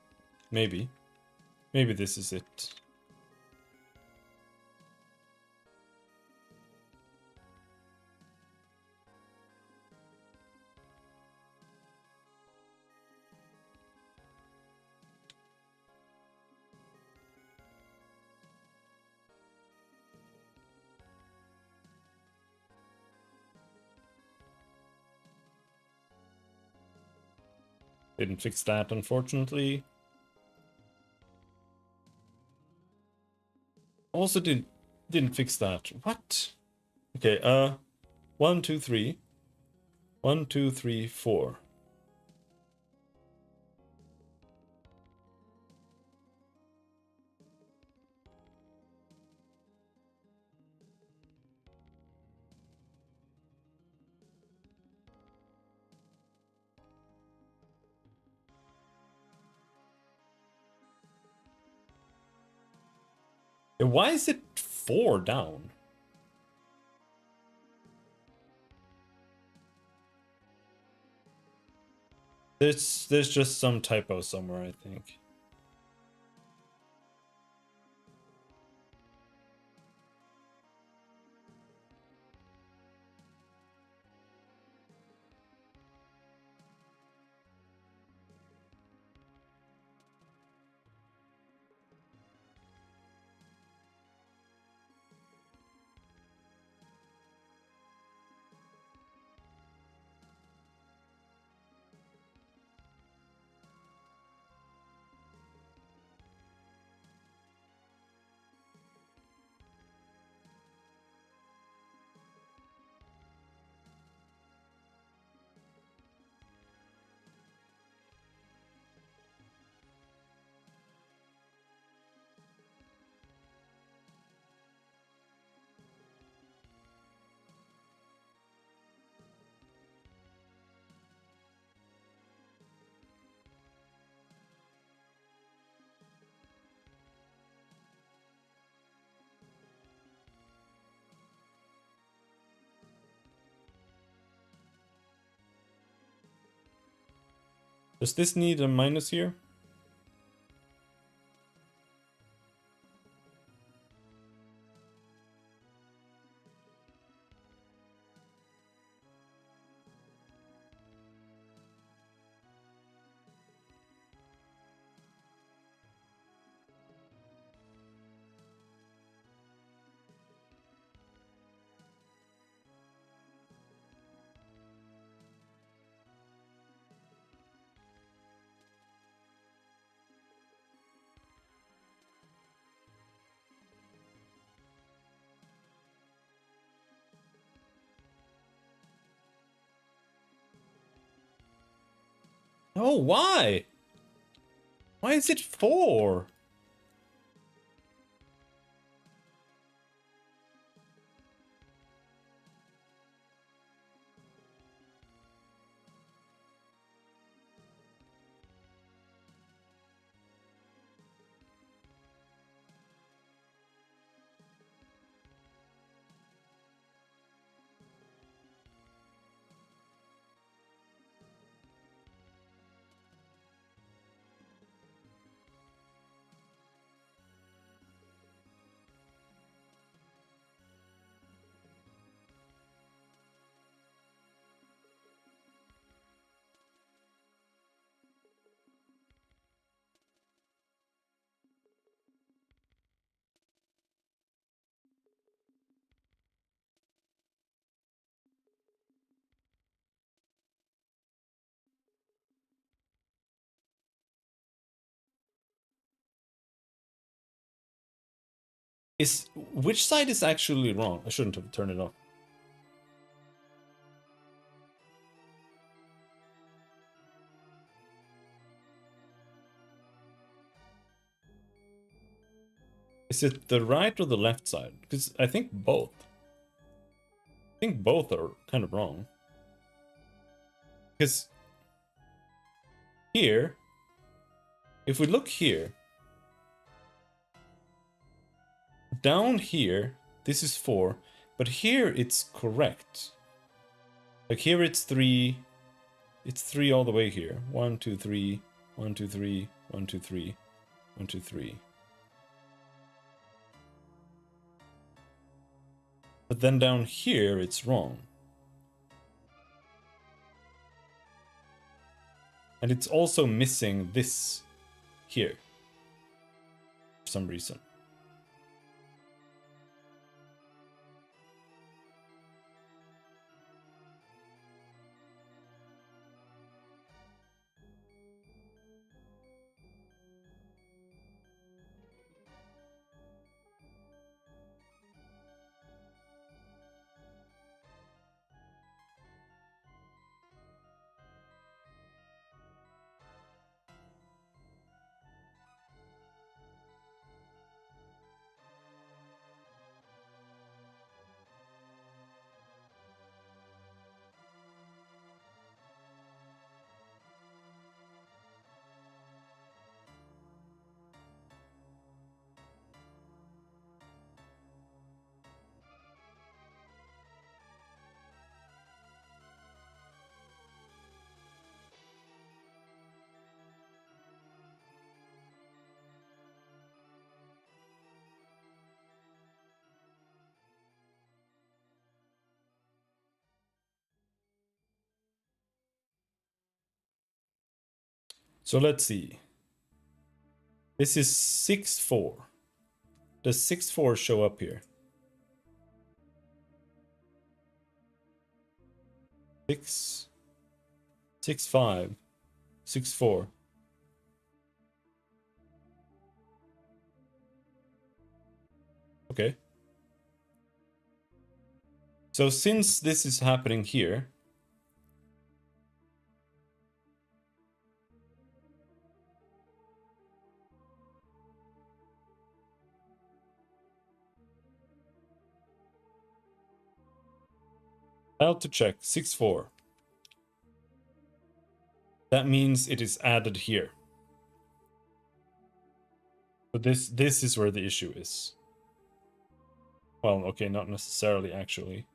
[SPEAKER 1] Maybe. Maybe this is it. Didn't fix that, unfortunately. also didn't fix that. What? Okay, 1, 2, 3. 1, 2, 3, 4. Why is it 4 down? There's just some typo somewhere, I think. Does this need a minus here? Oh, why? Why is it 4? Which side is actually wrong? I shouldn't have turned it off. Is it the right or the left side? Because I think both. I think both are kind of wrong. Because here, if we look here, down here, this is 4, but here it's correct. Like here it's 3 all the way here. 1, 2, 3, 1, 2, 3, 1, 2, 3, 1, 2, 3. But then down here it's wrong. And it's also missing this here for some reason. So let's see. This is 6-4. Does 6-4 show up here? 6, 6-5, 6-4. Okay. So since this is happening here, I'll to check 6-4. That means it is added here. But this is where the issue is. Well, okay, not necessarily actually.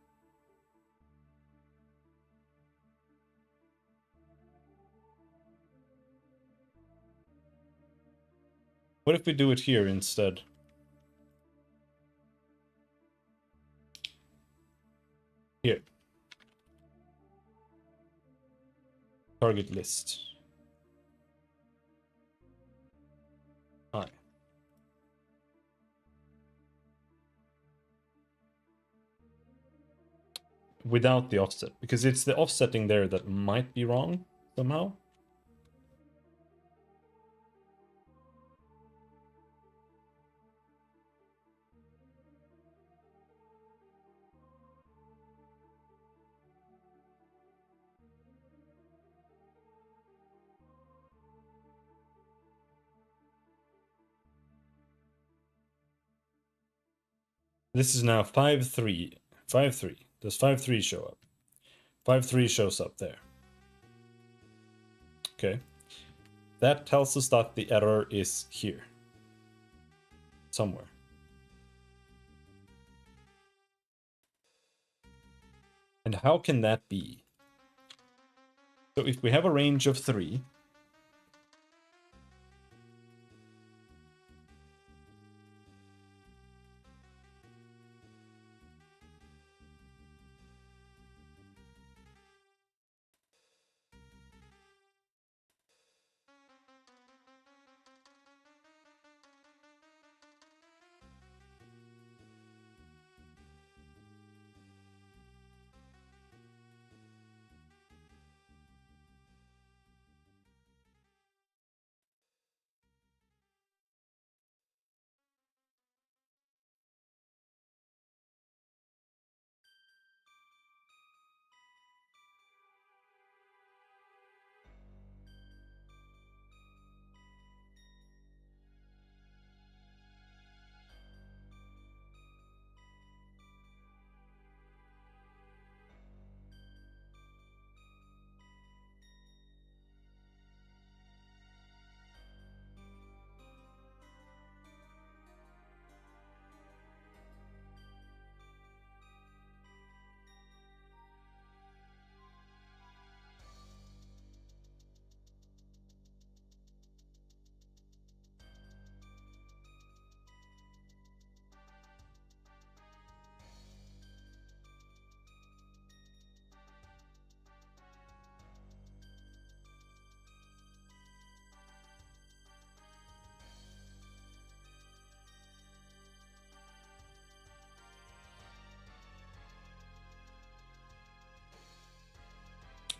[SPEAKER 1] What if we do it here instead? Here. Target list. Hi. Without the offset, because it's the offsetting there that might be wrong somehow. This is now 5-3. 5-3. Does 5-3 show up? 5-3 shows up there. Okay. That tells us that the error is here. Somewhere. And how can that be? So if we have a range of 3,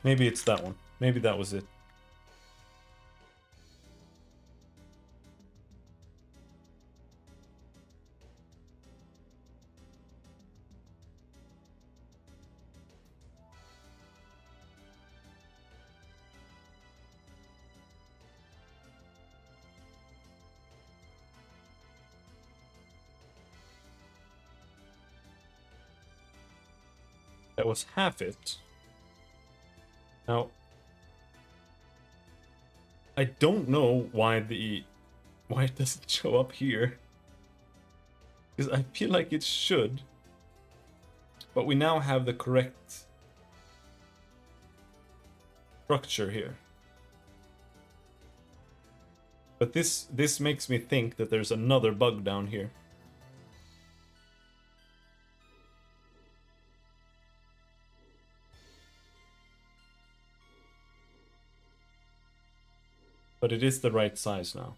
[SPEAKER 1] maybe it's that one. Maybe that was it. That was half it. Now, I don't know why it doesn't show up here. Because I feel like it should. But we now have the correct structure here. But this makes me think that there's another bug down here. But it is the right size now.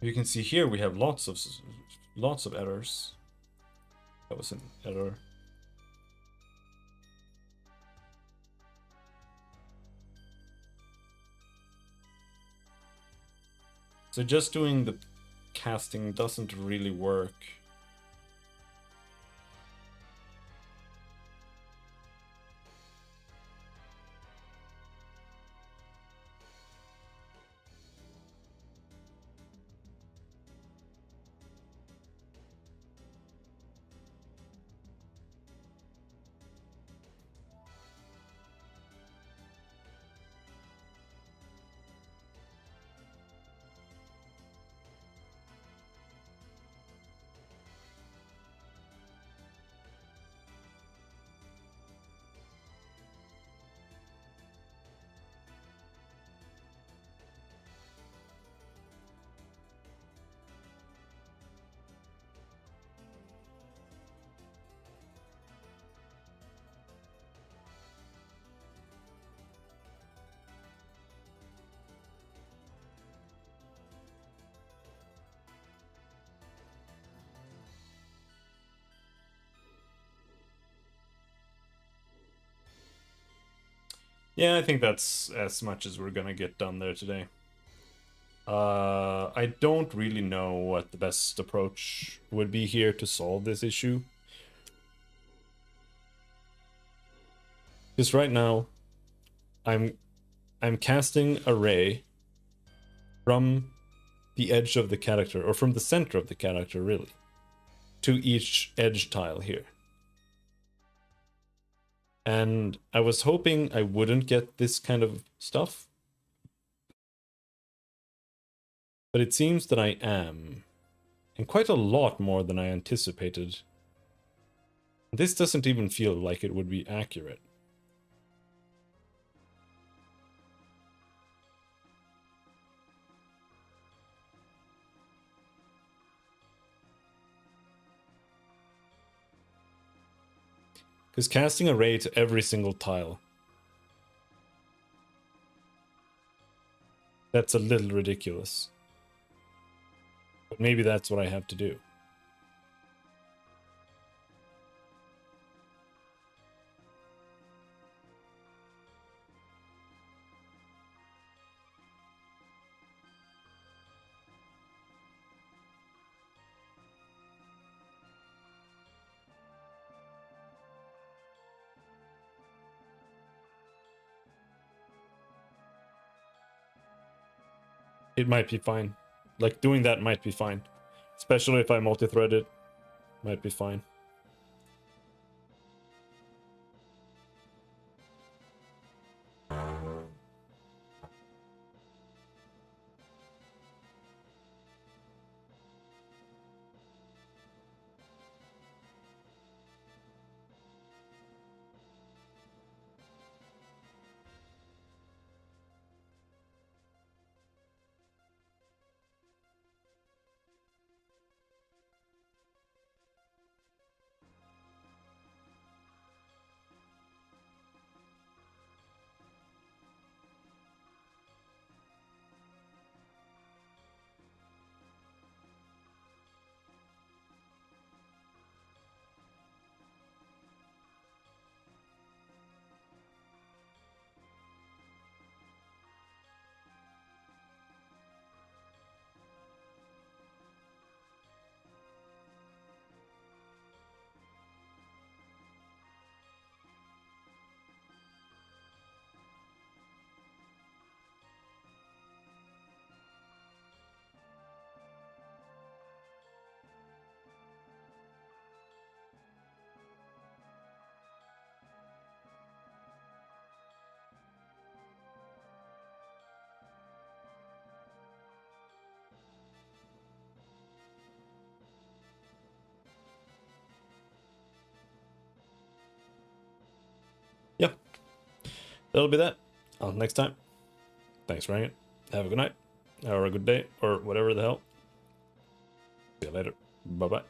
[SPEAKER 1] You can see here we have lots of errors. That was an error. So just doing the casting doesn't really work. Yeah, I think that's as much as we're gonna get done there today. I don't really know what the best approach would be here to solve this issue. Because right now, I'm casting a ray from the edge of the character, or from the center of the character, really, to each edge tile here. And I was hoping I wouldn't get this kind of stuff. But it seems that I am. And quite a lot more than I anticipated. This doesn't even feel like it would be accurate. Because casting a ray to every single tile, that's a little ridiculous. But maybe that's what I have to do. It might be fine. Like, doing that might be fine. Especially if I multi-thread it. Might be fine. Yeah. That'll be that. Until next time. Thanks for hanging. Have a good night. or a good day, or whatever the hell. See you later. Bye bye.